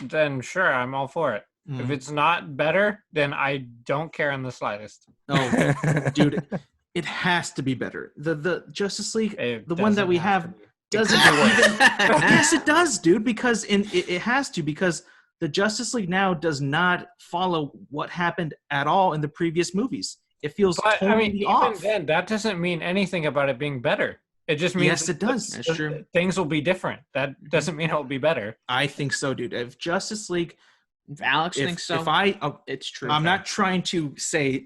then sure, I'm all for it. If it's not better, then I don't care in the slightest. Oh, dude, it has to be better. The Justice League, It the one that doesn't we have have, to be. doesn't even. Yes, it does, dude. Because it has to, because the Justice League now does not follow what happened at all in the previous movies. It feels But totally even off. then, that doesn't mean anything about it being better. It just means Yes, it does. That's true. Things will be different. That doesn't mean it will be better. I think so, dude. If Justice League, If Alex thinks so, it's true. I'm not trying to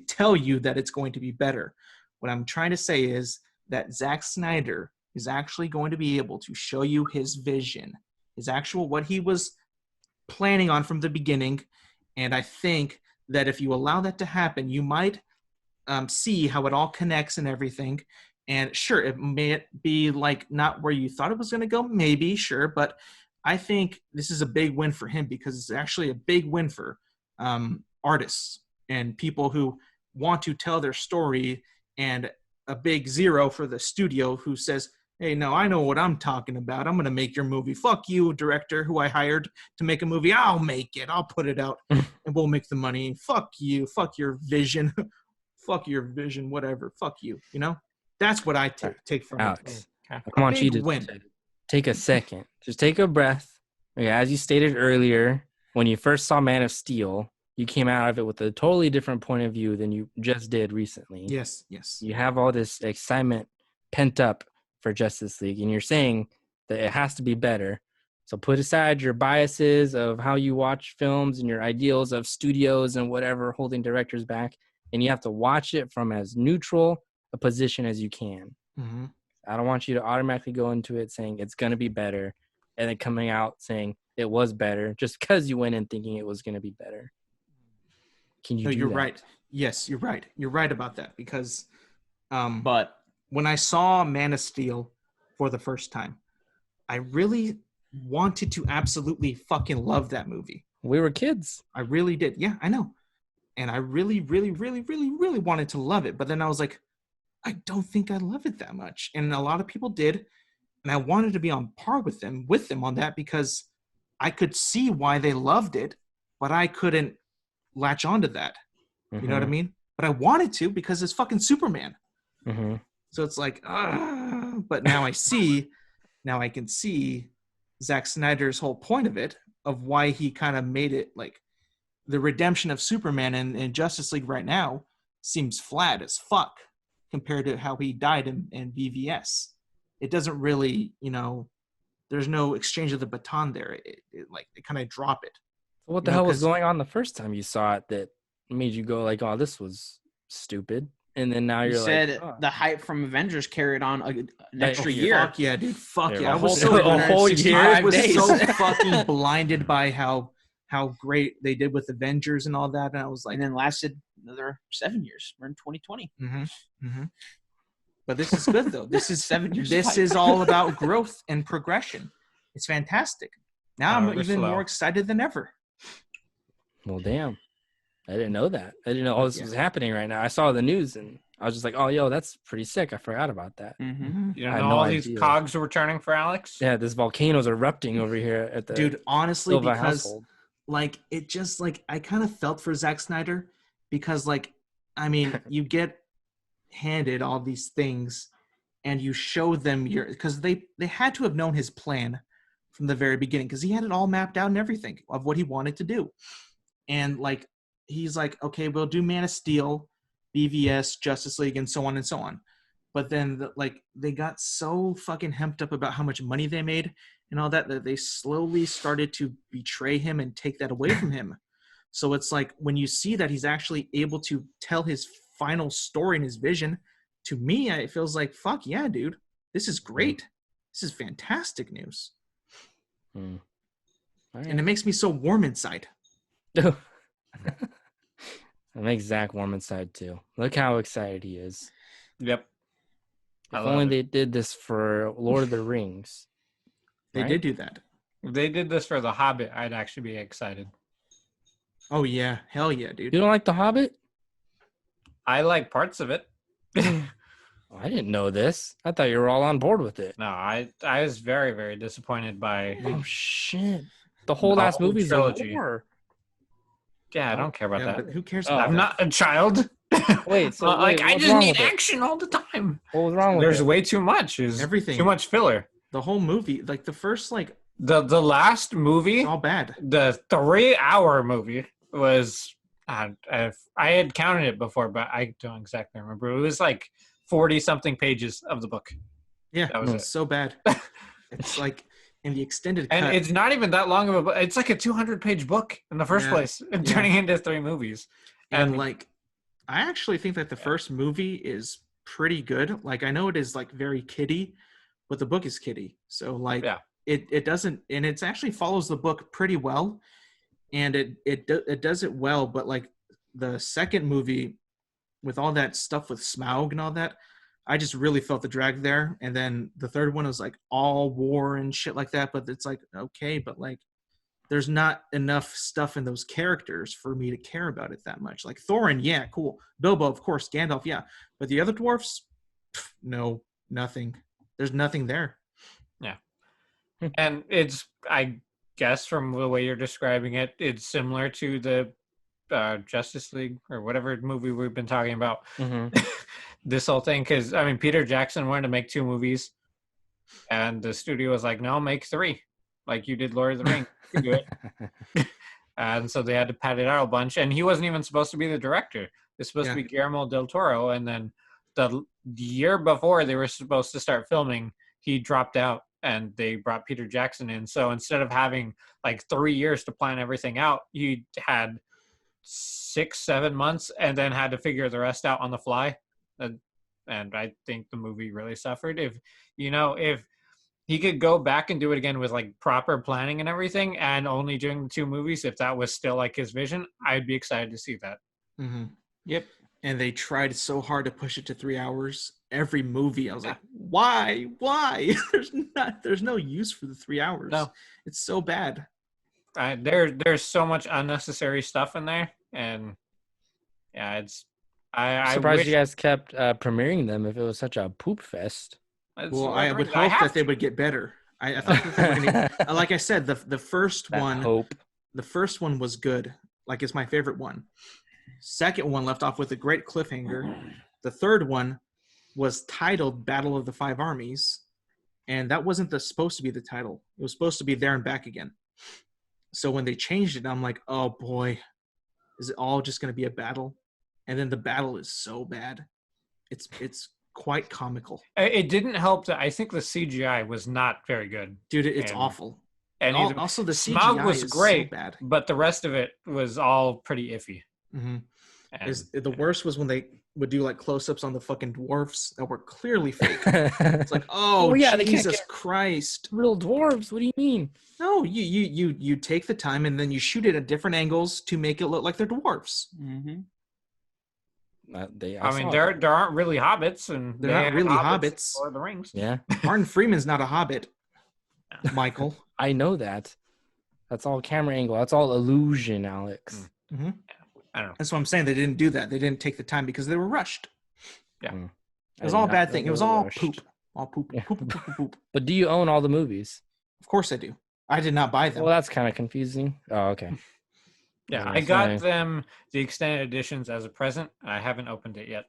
tell you that it's going to be better. What I'm trying to say is that Zack Snyder is actually going to be able to show you his vision, what he was planning on from the beginning. And I think that if you allow that to happen, you might see how it all connects and everything. And sure, it may be like not where you thought it was going to go, maybe, sure. But I think this is a big win for him, because it's actually a big win for artists and people who want to tell their story, and a big zero for the studio who says, hey, no, I know what I'm talking about. I'm going to make your movie. Fuck you, director, who I hired to make a movie. I'll make it. I'll put it out and we'll make the money. Fuck you. Fuck your vision. Fuck your vision, whatever. Fuck you. That's what I take from Alex, it. I want you to win. take a second. Just take a breath. Okay, as you stated earlier, when you first saw Man of Steel, you came out of it with a totally different point of view than you just did recently. Yes. You have all this excitement pent up for Justice League, and you're saying that it has to be better. So put aside your biases of how you watch films and your ideals of studios and whatever holding directors back, and you have to watch it from as neutral a position as you can. Mm-hmm. I don't want you to automatically go into it saying it's going to be better and then coming out saying it was better just because you went in thinking it was going to be better. Can you No, do you're that? right. Yes, you're right. You're right about that because But when I saw Man of Steel for the first time, I really wanted to absolutely fucking love that movie. We were kids. I really did. Yeah, I know. And I really, really, really, really, really wanted to love it. But then I was like, I don't think I love it that much. And a lot of people did. And I wanted to be on par with them on that because I could see why they loved it, but I couldn't latch onto that. You know what I mean? But I wanted to because it's fucking Superman. Mm-hmm. So it's like, but now I can see Zack Snyder's whole point of it, of why he kind of made it like the redemption of Superman in Justice League right now seems flat as fuck compared to how he died in BVS. It doesn't really, there's no exchange of the baton there. They kind of drop it. So what the hell was going on the first time you saw it that made you go like, oh, this was stupid? And then now you you're said like, oh. the hype from Avengers carried on an extra year. Fuck yeah, dude. Fuck yeah. A I was whole- a whole year, I was days. so fucking blinded by how great they did with Avengers and all that. And I was like, And then lasted another 7 years. We're in 2020. But this is good though. This is 7 years. This is all about growth and progression. It's fantastic. Now I'm even more excited than ever. Well, damn. I didn't know that. I didn't know all this was happening right now. I saw the news and I was just like, oh, yo, that's pretty sick. I forgot about that. Mm-hmm. You don't know all these cogs were turning for Alex? Yeah, this volcano's erupting over here at the dude, honestly, Silva because household. like it just like I kind of felt for Zack Snyder because like I mean you get handed all these things and you show them because they had to have known his plan from the very beginning because he had it all mapped out and everything of what he wanted to do. And like he's like, okay, we'll do Man of Steel, BVS, Justice League, and so on and so on. But then they got so fucking hemped up about how much money they made and all that they slowly started to betray him and take that away from him. So it's like when you see that he's actually able to tell his final story and his vision, to me, it feels like, fuck yeah, dude. This is great. This is fantastic news. Right. And it makes me so warm inside. It makes Zach warm inside too. Look how excited he is. Yep. If only they did this for Lord of the Rings. They did do that. If they did this for The Hobbit, I'd actually be excited. Oh yeah, hell yeah, dude. You don't like The Hobbit? I like parts of it. I didn't know this. I thought you were all on board with it. No, I was very, very disappointed by Oh shit! The whole last movie is a trilogy. war. Yeah, I don't care about Yeah, that. but who cares Oh. about I'm that? not a child. Wait, so like I what's just wrong need with it? action all the time. What was wrong with There's it? way too much. There's Everything. Too much filler. The whole movie, like the first, like The last movie, it's all bad. the 3-hour movie was. I had counted it before, but I don't exactly remember. It was like 40-something pages of the book. Yeah, That was it's so bad. It's like in the extended And cut. it's not even that long of a book. It's like a 200-page book in the first Yeah, place, and yeah. turning into 3 movies. And like, I actually think that the first movie is pretty good. Like, I know it is like very kiddie, but the book is kiddie. So like, Yeah. it doesn't, and it actually follows the book pretty well, and it does it well. But like the second movie, with all that stuff with Smaug and all that, I just really felt the drag there. And then the third one was like all war and shit like that. But it's like, okay, but like there's not enough stuff in those characters for me to care about it that much. Like Thorin, yeah, cool. Bilbo, of course. Gandalf, yeah. But the other dwarfs, no, nothing. There's nothing there. Yeah. And it's, I guess from the way you're describing it, it's similar to the Justice League or whatever movie we've been talking about. Mm-hmm. This whole thing, because I mean, Peter Jackson wanted to make 2 movies, and the studio was like, "No, make 3, like you did Lord of the Rings. You can do it." And so they had to pad it out a bunch. And he wasn't even supposed to be the director. It's supposed to be Guillermo del Toro. And then the year before they were supposed to start filming, he dropped out, and they brought Peter Jackson in. So instead of having like 3 years to plan everything out, he had 6-7 months, and then had to figure the rest out on the fly. and I think the movie really suffered. If he could go back and do it again with like proper planning and everything, and only doing the 2 movies, if that was still like his vision, I'd be excited to see that. Mm-hmm. Yep. And they tried so hard to push it to 3 hours. Every movie, I was like, why? There's no use for the 3 hours. No. It's so bad. There's so much unnecessary stuff in there, and yeah, it's. I'm surprised you guys kept premiering them if it was such a poop fest. Well, I would hope that they would get better. I thought that they were going to. Like I said, the first one. Hope. The first one was good. Like, it's my favorite one. Second one left off with a great cliffhanger. The third one was titled Battle of the Five Armies, and that wasn't supposed to be the title. It was supposed to be There and Back Again. So when they changed it, I'm like, oh boy, is it all just going to be a battle? And then the battle is so bad. It's quite comical. It didn't help that I think the CGI was not very good. Dude, it's awful. And also the Smaug CGI was is great, so bad. But the rest of it was all pretty iffy. Mm-hmm. The worst was when they would do like close-ups on the fucking dwarfs that were clearly fake. It's like, oh yeah, Jesus Christ, real dwarves. What do you mean? No, you take the time and then you shoot it at different angles to make it look like they're dwarfs. Mm-hmm. There aren't really hobbits, and they're not really hobbits. Or the Rings. Yeah, Martin Freeman's not a hobbit. Michael, I know that. That's all camera angle. That's all illusion, Alex. Mm-hmm. I don't know. That's what I'm saying. They didn't do that. They didn't take the time because they were rushed. Yeah, it was all a bad thing. It was all poop. All poop. Yeah. Poop. But do you own all the movies? Of course I do. I did not buy them. Well, that's kind of confusing. Oh, okay. Yeah, I got them the extended editions as a present. I haven't opened it yet.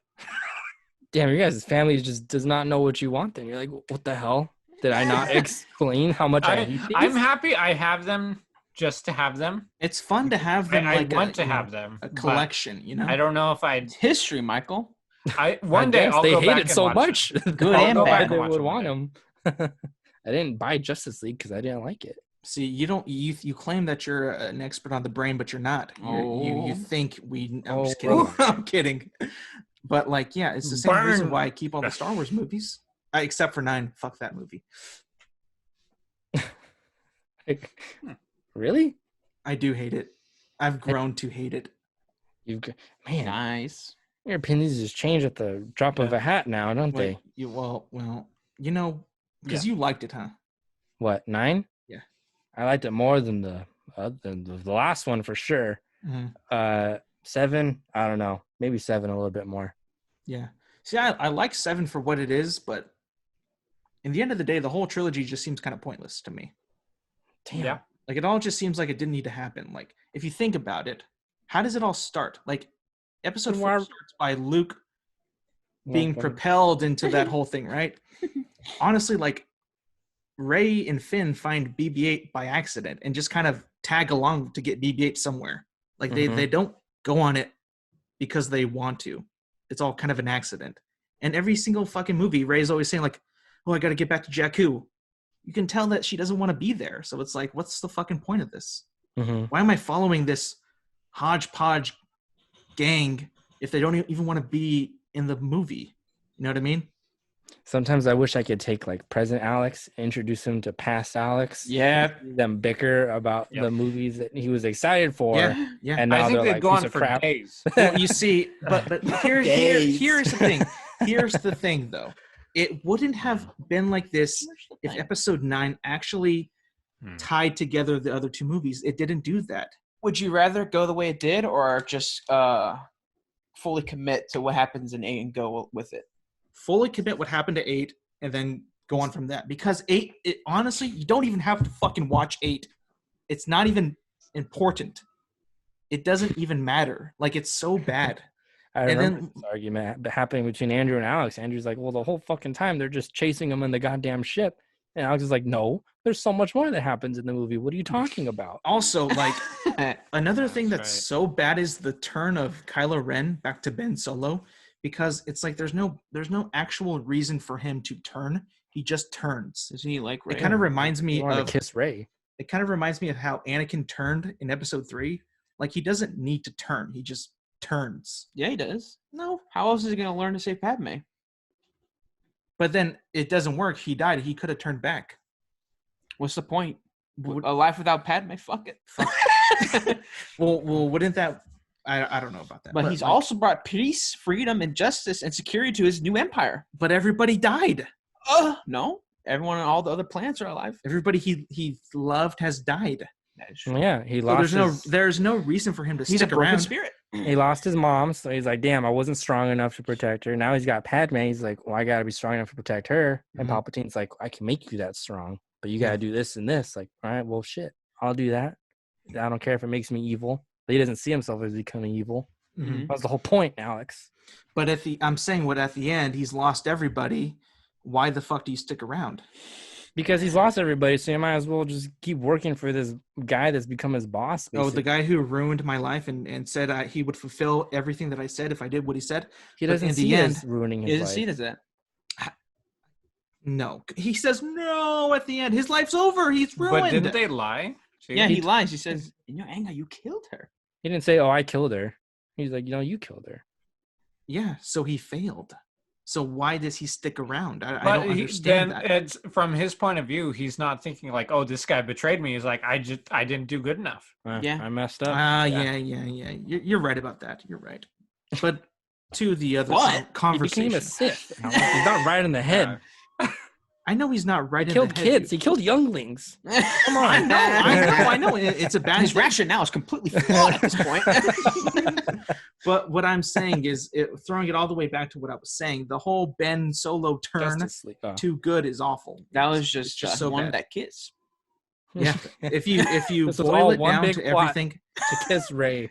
Damn, your guys' family just does not know what you want. Then you're like, what the hell? Did I not explain how much I hate these? I'm happy I have them just to have them. It's fun to have them. I want to have them. A collection, you know. I don't know if I'd history, Michael. One day I'll they go hate back it and so watch much. Good and bad. They would want them. I didn't buy Justice League because I didn't like it. See, you claim that you're an expert on the brain, but you're not. You think we. I'm just kidding. I'm kidding. But like, yeah, it's the same reason why I keep all the Star Wars movies, except for 9. Fuck that movie. Really? I do hate it. I've grown to hate it. Man, nice. Your opinions just change at the drop of a hat now, don't they? Well, you know, because you liked it, huh? What, 9? Yeah, I liked it more than the last one for sure. Mm-hmm. 7, I don't know, maybe 7 a little bit more. Yeah. See, I like 7 for what it is, but in the end of the day, the whole trilogy just seems kind of pointless to me. Damn. Yeah. Like, it all just seems like it didn't need to happen. Like, if you think about it, how does it all start? Like, episode 4 starts by Luke being propelled into that whole thing, right? Honestly, like, Rey and Finn find BB-8 by accident and just kind of tag along to get BB-8 somewhere. Like, they don't go on it because they want to. It's all kind of an accident. And every single fucking movie, Rey's always saying, like, oh, I got to get back to Jakku. You can tell that she doesn't want to be there. So it's like, what's the fucking point of this? Mm-hmm. Why am I following this hodgepodge gang if they don't even want to be in the movie? You know what I mean? Sometimes I wish I could take like present Alex, introduce him to past Alex. Yeah. Them bicker about the movies that he was excited for. Yeah. And now I think they're they've like, gone piece of for crap. days. Well, you see, but here's the thing. Here's the thing, though. It wouldn't have been like this if episode 9 actually tied together the other 2 movies. It didn't do that. Would you rather go the way it did or just fully commit to what happens in 8 and go with it? Fully commit what happened to 8 and then go on from that. Because 8, honestly, you don't even have to fucking watch 8. It's not even important. It doesn't even matter. Like, it's so bad. I remember this argument happening between Andrew and Alex. Andrew's like, well, the whole fucking time they're just chasing him in the goddamn ship. And Alex is like, no, there's so much more that happens in the movie. What are you talking about? Also, like, another thing that's so bad is the turn of Kylo Ren back to Ben Solo, because it's like there's no actual reason for him to turn. He just turns. Isn't he like Rey? It kind of reminds me of kiss Rey. It kind of reminds me of how Anakin turned in episode 3. Like, he doesn't need to turn. He just turns. Yeah, he does. No. How else is he going to learn to say Padme? But then it doesn't work. He died. He could have turned back. What's the point? A life without Padme? Fuck it. Well, wouldn't that? I don't know about that. But he's also brought peace, freedom, and justice and security to his new empire. But everybody died. No. Everyone on all the other planets are alive. Everybody he loved has died. Yeah, he So lost. there's no reason for him to He's stick a broken around. spirit. He lost his mom, so he's like, "Damn, I wasn't strong enough to protect her." Now he's got Padme. He's like, "Well, I gotta be strong enough to protect her." And Palpatine's like, "I can make you that strong, but you gotta do this and this." Like, all right, well, shit, I'll do that. I don't care if it makes me evil. But he doesn't see himself as becoming evil. Mm-hmm. That's the whole point, Alex. But at the end, he's lost everybody. Why the fuck do you stick around? Because he's lost everybody, so you might as well just keep working for this guy that's become his boss. Basically. Oh, the guy who ruined my life and said he would fulfill everything that I said if I did what he said. He doesn't see it as ruining his life. He doesn't see it as that. No. He says no at the end. His life's over. He's ruined. But didn't they lie? Yeah, he lies. He says, in your anger, you killed her. He didn't say, "Oh, I killed her." He's like, you killed her. Yeah, so he failed. So why does he stick around? I don't understand that. It's from his point of view. He's not thinking like, "Oh, this guy betrayed me." He's like, "I didn't do good enough." Yeah, I messed up. Yeah. You're right about that. You're right. But to the other conversation, he became a Sith. He's not right in the head. I know he's not right. He killed kids. He killed younglings. Come on. I know. It's a bad. His rationale is completely flawed at this point. But what I'm saying is, throwing it all the way back to what I was saying, the whole Ben Solo turn to good is awful. That was just so one bad. that kiss. Yeah. If you This was boil all it one down big to plot. everything, To kiss Rey.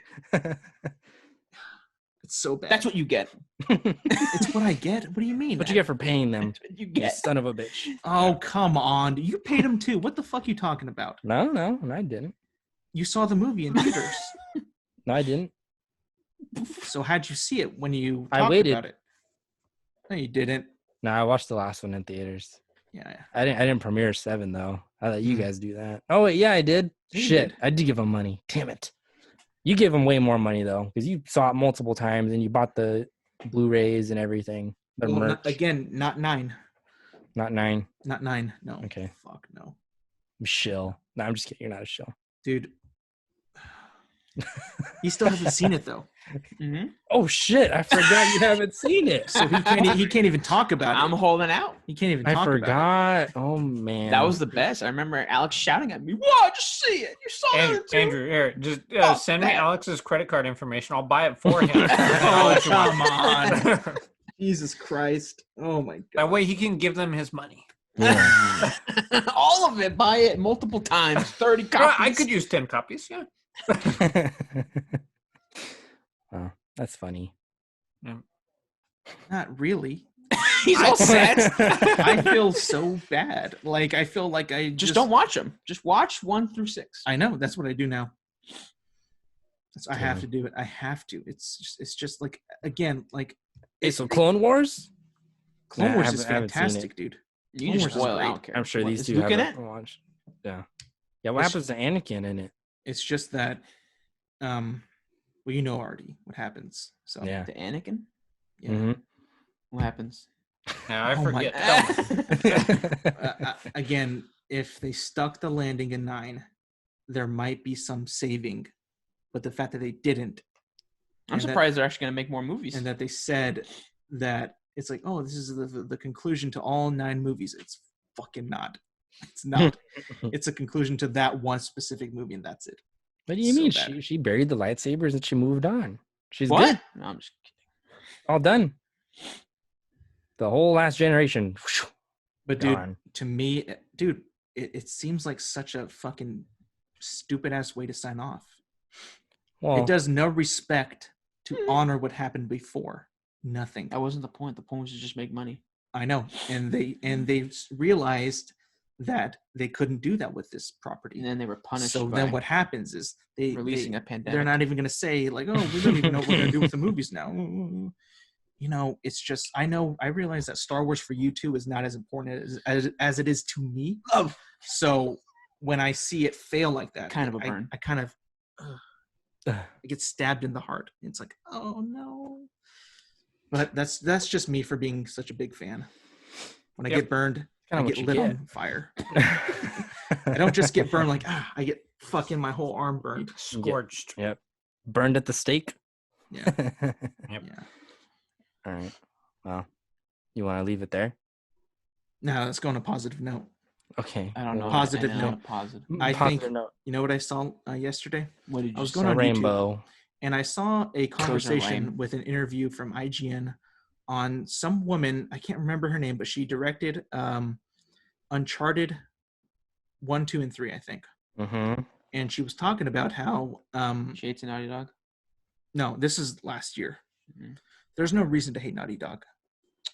it's so bad. That's what you get. It's what I get. What do you mean? What you get for paying them? That's what you You get. son of a bitch. Oh, come on. You paid him too. What the fuck are you talking about? No, I didn't. You saw the movie in theaters. No, I didn't. So how'd you see it when you I talked waited. about it? No, you didn't. No, I watched the last one in theaters. Yeah. I didn't premiere 7 though. I let you guys do that. Oh wait, yeah, I did. You Shit, did. I did give him money. Damn it. You gave him way more money though, because you saw it multiple times and you bought the Blu-rays and everything. The Well, merch. not 9. Not 9. Not 9. No. Okay. Fuck no. I'm shill. No, I'm just kidding. You're not a shill. Dude. He still hasn't seen it though. Mm-hmm. Oh shit! I forgot you haven't seen it. So he can't even talk about I'm it. holding out. He can't even I talk about forgot. Oh man. That was the best. I remember Alex shouting at me, "Whoa, just see it! You saw it too." Andrew, here, just send me man. Alex's credit card information. I'll buy it for him. Oh, come on. it. Jesus Christ. Oh my God. That way he can give them his money. Yeah. All of it. Buy it multiple times. 30 copies. I could use 10 copies. Yeah. Oh, that's funny. Not really. He's all sad. I feel so bad. Like I feel like I Just don't watch them. Just watch 1 through 6. I know. That's what I do now. I have to do it. I have to. It's just like, again, like. Hey, so Clone Wars? Clone Nah, Wars I is haven't seen fantastic, it. dude. You Clone just Wars is spoil it. I great. don't care. I'm sure these Is two Luke in haven't it? watched. Yeah. Yeah, what happens to Anakin in it? It's just that, well, you know already what happens. So Yeah. To Anakin? yeah. Mhm. What happens? Yeah, I Oh my forget. Again, if they stuck the landing in 9, there might be some saving, but the fact that they didn't, I'm and surprised they're actually going to make more movies. and that they said that it's like, oh, this is the conclusion to all 9 movies. It's fucking not. It's not. It's a conclusion to that one specific movie, and that's it. What do you So mean? bad. She buried the lightsabers and she moved on. She's What? good. No, I'm just kidding. All done. The whole last generation. But dude, Gone. to me, dude, it seems like such a fucking stupid ass way to sign off. Well, It does no respect to honor what happened before. Nothing. That wasn't the point. The point was to just make money. I know, and they realized that they couldn't do that with this property. And then they were punished So by then what happens is releasing a pandemic. they're not even going to say like, oh, we don't even know what we're going to do with the movies now. You know, it's just, I realize that Star Wars for you too is not as important as it is to me. Love. So when I see it fail like that, Kind of a burn. I kind of I get stabbed in the heart. It's like, oh no. But that's just me for being such a big fan. When I get burned, I Kinda get what lit you on fire. I don't just get burned like, I get fucking my whole arm burned. Scorched. Yep. Burned at the stake. Yeah. Yep. Yeah. All right. Well, you want to leave it there? Now let's go on a positive note. Okay. I don't know. Positive anything note. Positive. I Positive think, note. you know what I saw yesterday? What did you I was say? going A on YouTube, rainbow. and I saw a conversation lame. with an interview from IGN on some woman. I can't remember her name, but she directed Uncharted 1, 2, and 3, I think. Mm-hmm. And she was talking about how She hates a Naughty Dog. no, this is last year. Mhm. There's no reason to hate Naughty Dog.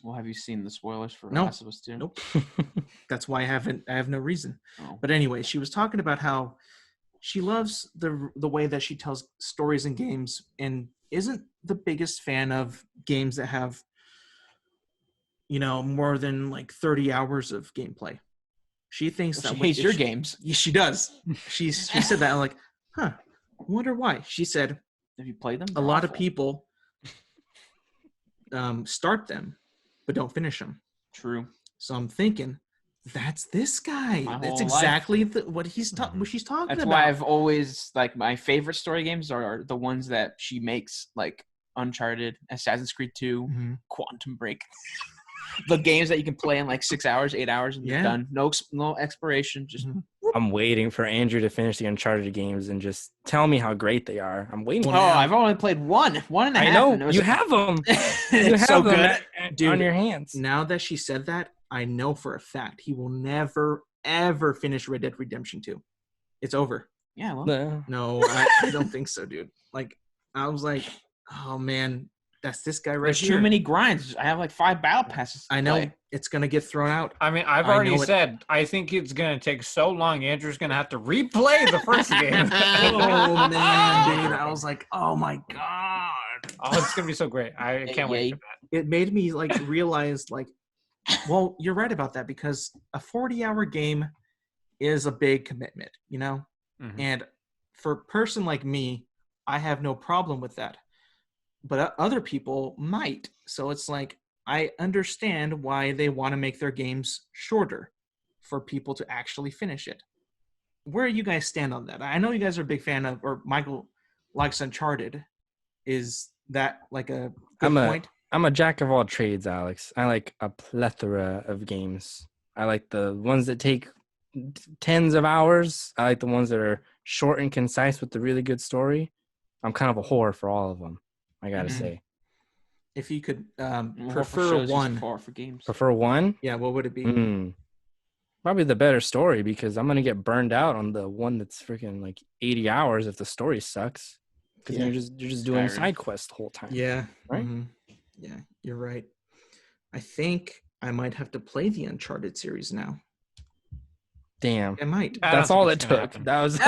Well, have you seen the spoilers for Nope. Last of Us 2? Nope. That's why I have no reason. Oh. But anyway, she was talking about how she loves the way that she tells stories in games and isn't the biggest fan of games that have, you know, more than like 30 hours of gameplay. She thinks Well, that she hates your games. Yeah, she does. She said that. I'm like, huh, I wonder why. She said Have you played them? a They're lot of awful. people start them but don't finish them. True. So I'm thinking, that's this guy. My That's whole life. exactly what she's talking That's about. why I've always my favorite story games are the ones that she makes, like Uncharted, Assassin's Creed 2, Mhm. Quantum Break. The games that you can play in like 6 hours, 8 hours, and Yeah. you're done. No expiration. Just Mhm. I'm waiting for Andrew to finish the Uncharted games and just tell me how great they are. I'm waiting. Well, oh, now- I've only played one and a half. I know and it was you have them. You it's have so them good. Dude, on your hands. Now that she said that, I know for a fact he will never, ever finish Red Dead Redemption 2. It's over. Yeah, well, No. No, I don't think so, dude. Like, I was like, oh, man, that's this guy right there's here. too many grinds. I have like 5 battle passes. To I know play. it's going to get thrown out. I mean, I've I already know it. said I think it's gonna take so long. Andrew's gonna have to replay the first game. Oh, man, dude. I was like, oh, my God. Oh, it's gonna be so great. I can't wait for that. It made me, like, realize, like, well, you're right about that because a 40-hour game is a big commitment, you know? Mhm. And for a person like me, I have no problem with that. But other people might. So it's like, I understand why they want to make their games shorter for people to actually finish it. Where do you guys stand on that? I know you guys are a big fan of, or Michael likes Uncharted. Is that like a good point? I'm a jack of all trades, Alex. I like a plethora of games. I like the ones that take tens of hours. I like the ones that are short and concise with a really good story. I'm kind of a whore for all of them, I gotta Mhm. say. If you could Well, for prefer shows, he's one, far for games. Prefer one? yeah, what would it be? Probably the better story because I'm gonna get burned out on the one that's freaking like 80 hours if the story sucks. Because Yeah. you're just doing Skyrim. side quests the whole time. Yeah. Right? mhm. Yeah, you're right. I think I might have to play the Uncharted series now. Damn. I might. I don't That's think all it's it gonna took. happen. That was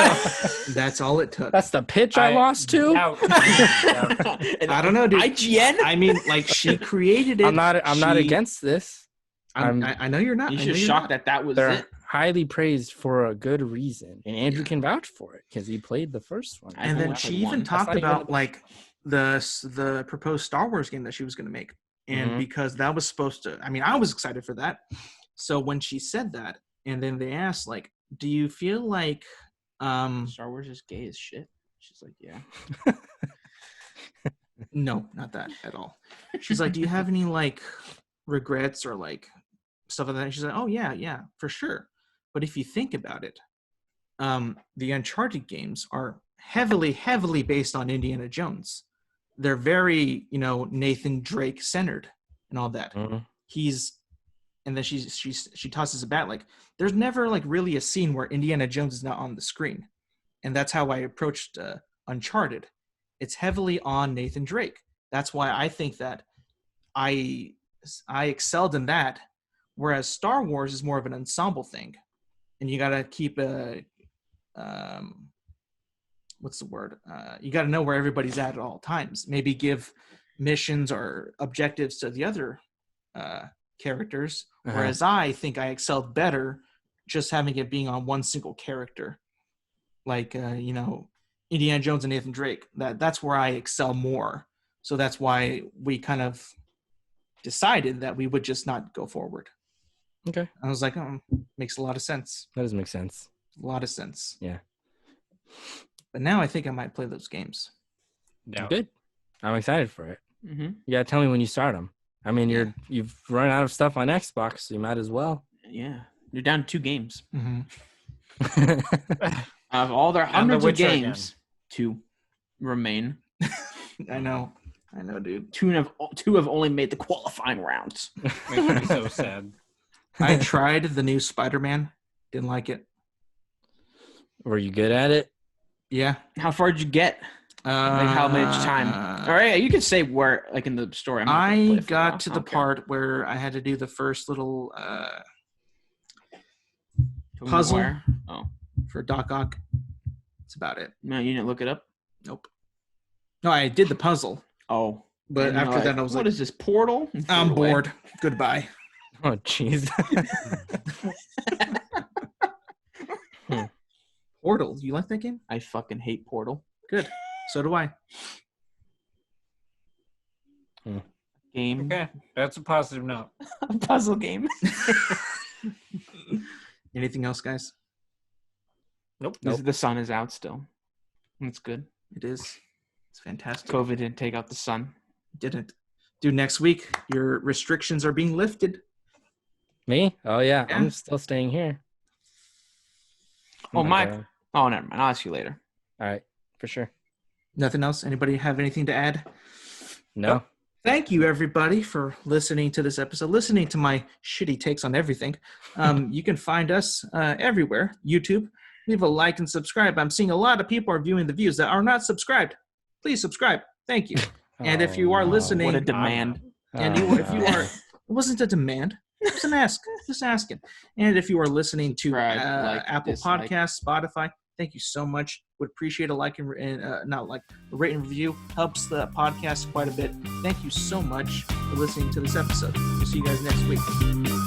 That's all it took. that's the pitch I lost to. doubt. I don't know, dude. IGN? I mean, like she created it. I'm not She- against this. I know you're not. You I know should you're shock not. that was They're it. highly praised for a good reason, and Andrew Yeah. can vouch for it because he played the first one. I've And then only she played even one. talked That's not even about the- like the proposed Star Wars game that she was going to make, and Mhm. because that was supposed to. I mean, I was excited for that. So when she said that, and then they asked, like, "Do you feel like Star Wars is gay as shit. She's like, yeah. No, not that at all. She's like, do you have any like regrets or like stuff like that? And she's like, oh yeah, for sure. But if you think about it, the Uncharted games are heavily based on Indiana Jones. They're very, Nathan Drake centered and all that. Mhm. And then she tosses it back like there's never like really a scene where Indiana Jones is not on the screen, and that's how I approached Uncharted. It's heavily on Nathan Drake. That's why I think that I excelled in that, whereas Star Wars is more of an ensemble thing, and you gotta keep what's the word? You gotta know where everybody's at all times. Maybe give missions or objectives to the other characters, whereas I think I excelled better just having it being on one single character, like Indiana Jones and Nathan Drake. That's where I excel more. So that's why we kind of decided that we would just not go forward. Okay. I was like, makes a lot of sense. That does make sense. A lot of sense. Yeah. But now I think I might play those games. Yeah. Good. I'm excited for it. Mm-hmm. You gotta tell me when you start them. I mean, you've run out of stuff on Xbox, so you might as well. Yeah. You're down to 2 games. Mm-hmm. Of all their And hundreds The of Witcher games, 2 remain. I know, dude. 2 have only made the qualifying rounds. Makes me so sad. I tried the new Spider-Man. Didn't like it. Were you good at it? Yeah. How far did you get? Like how much time? All right, you could say where, like in the story. I'm not gonna play I it for a while. got to I the don't care. part where I had to do the first little Tell me puzzle. where. Oh, for Doc Ock. That's about it. no, you didn't look it up. Nope. No, I did the puzzle, Oh, but and you're after like, that, I was "What like, is this portal?" And threw I'm it away. bored. Goodbye. Oh, jeez. Portal. You like that game? I fucking hate Portal. Good. So do I. Game, Okay, that's a positive note. a puzzle game. Anything else, guys? Nope. The sun is out still. That's good. It is. It's fantastic. COVID didn't take out the sun. Didn't. Dude, next week, your restrictions are being lifted. Me? Oh, yeah. Yeah. I'm still staying here. Oh, my Mike. God. Oh, never mind. I'll ask you later. All right. For sure. Nothing else? Anybody have anything to add? No. Thank you, everybody, for listening to this episode, listening to my shitty takes on everything. You can find us everywhere. YouTube. Leave a like and subscribe. I'm seeing a lot of people are viewing the views that are not subscribed. Please subscribe. Thank you. And if you are listening, What a demand. and if you are, it wasn't a demand. It was an ask. Just asking. And if you are listening to Subscribe, like, Apple dislike. Podcasts, Spotify, thank you so much. Would appreciate a like and not like a rate and review. Helps the podcast quite a bit. Thank you so much for listening to this episode. We'll see you guys next week.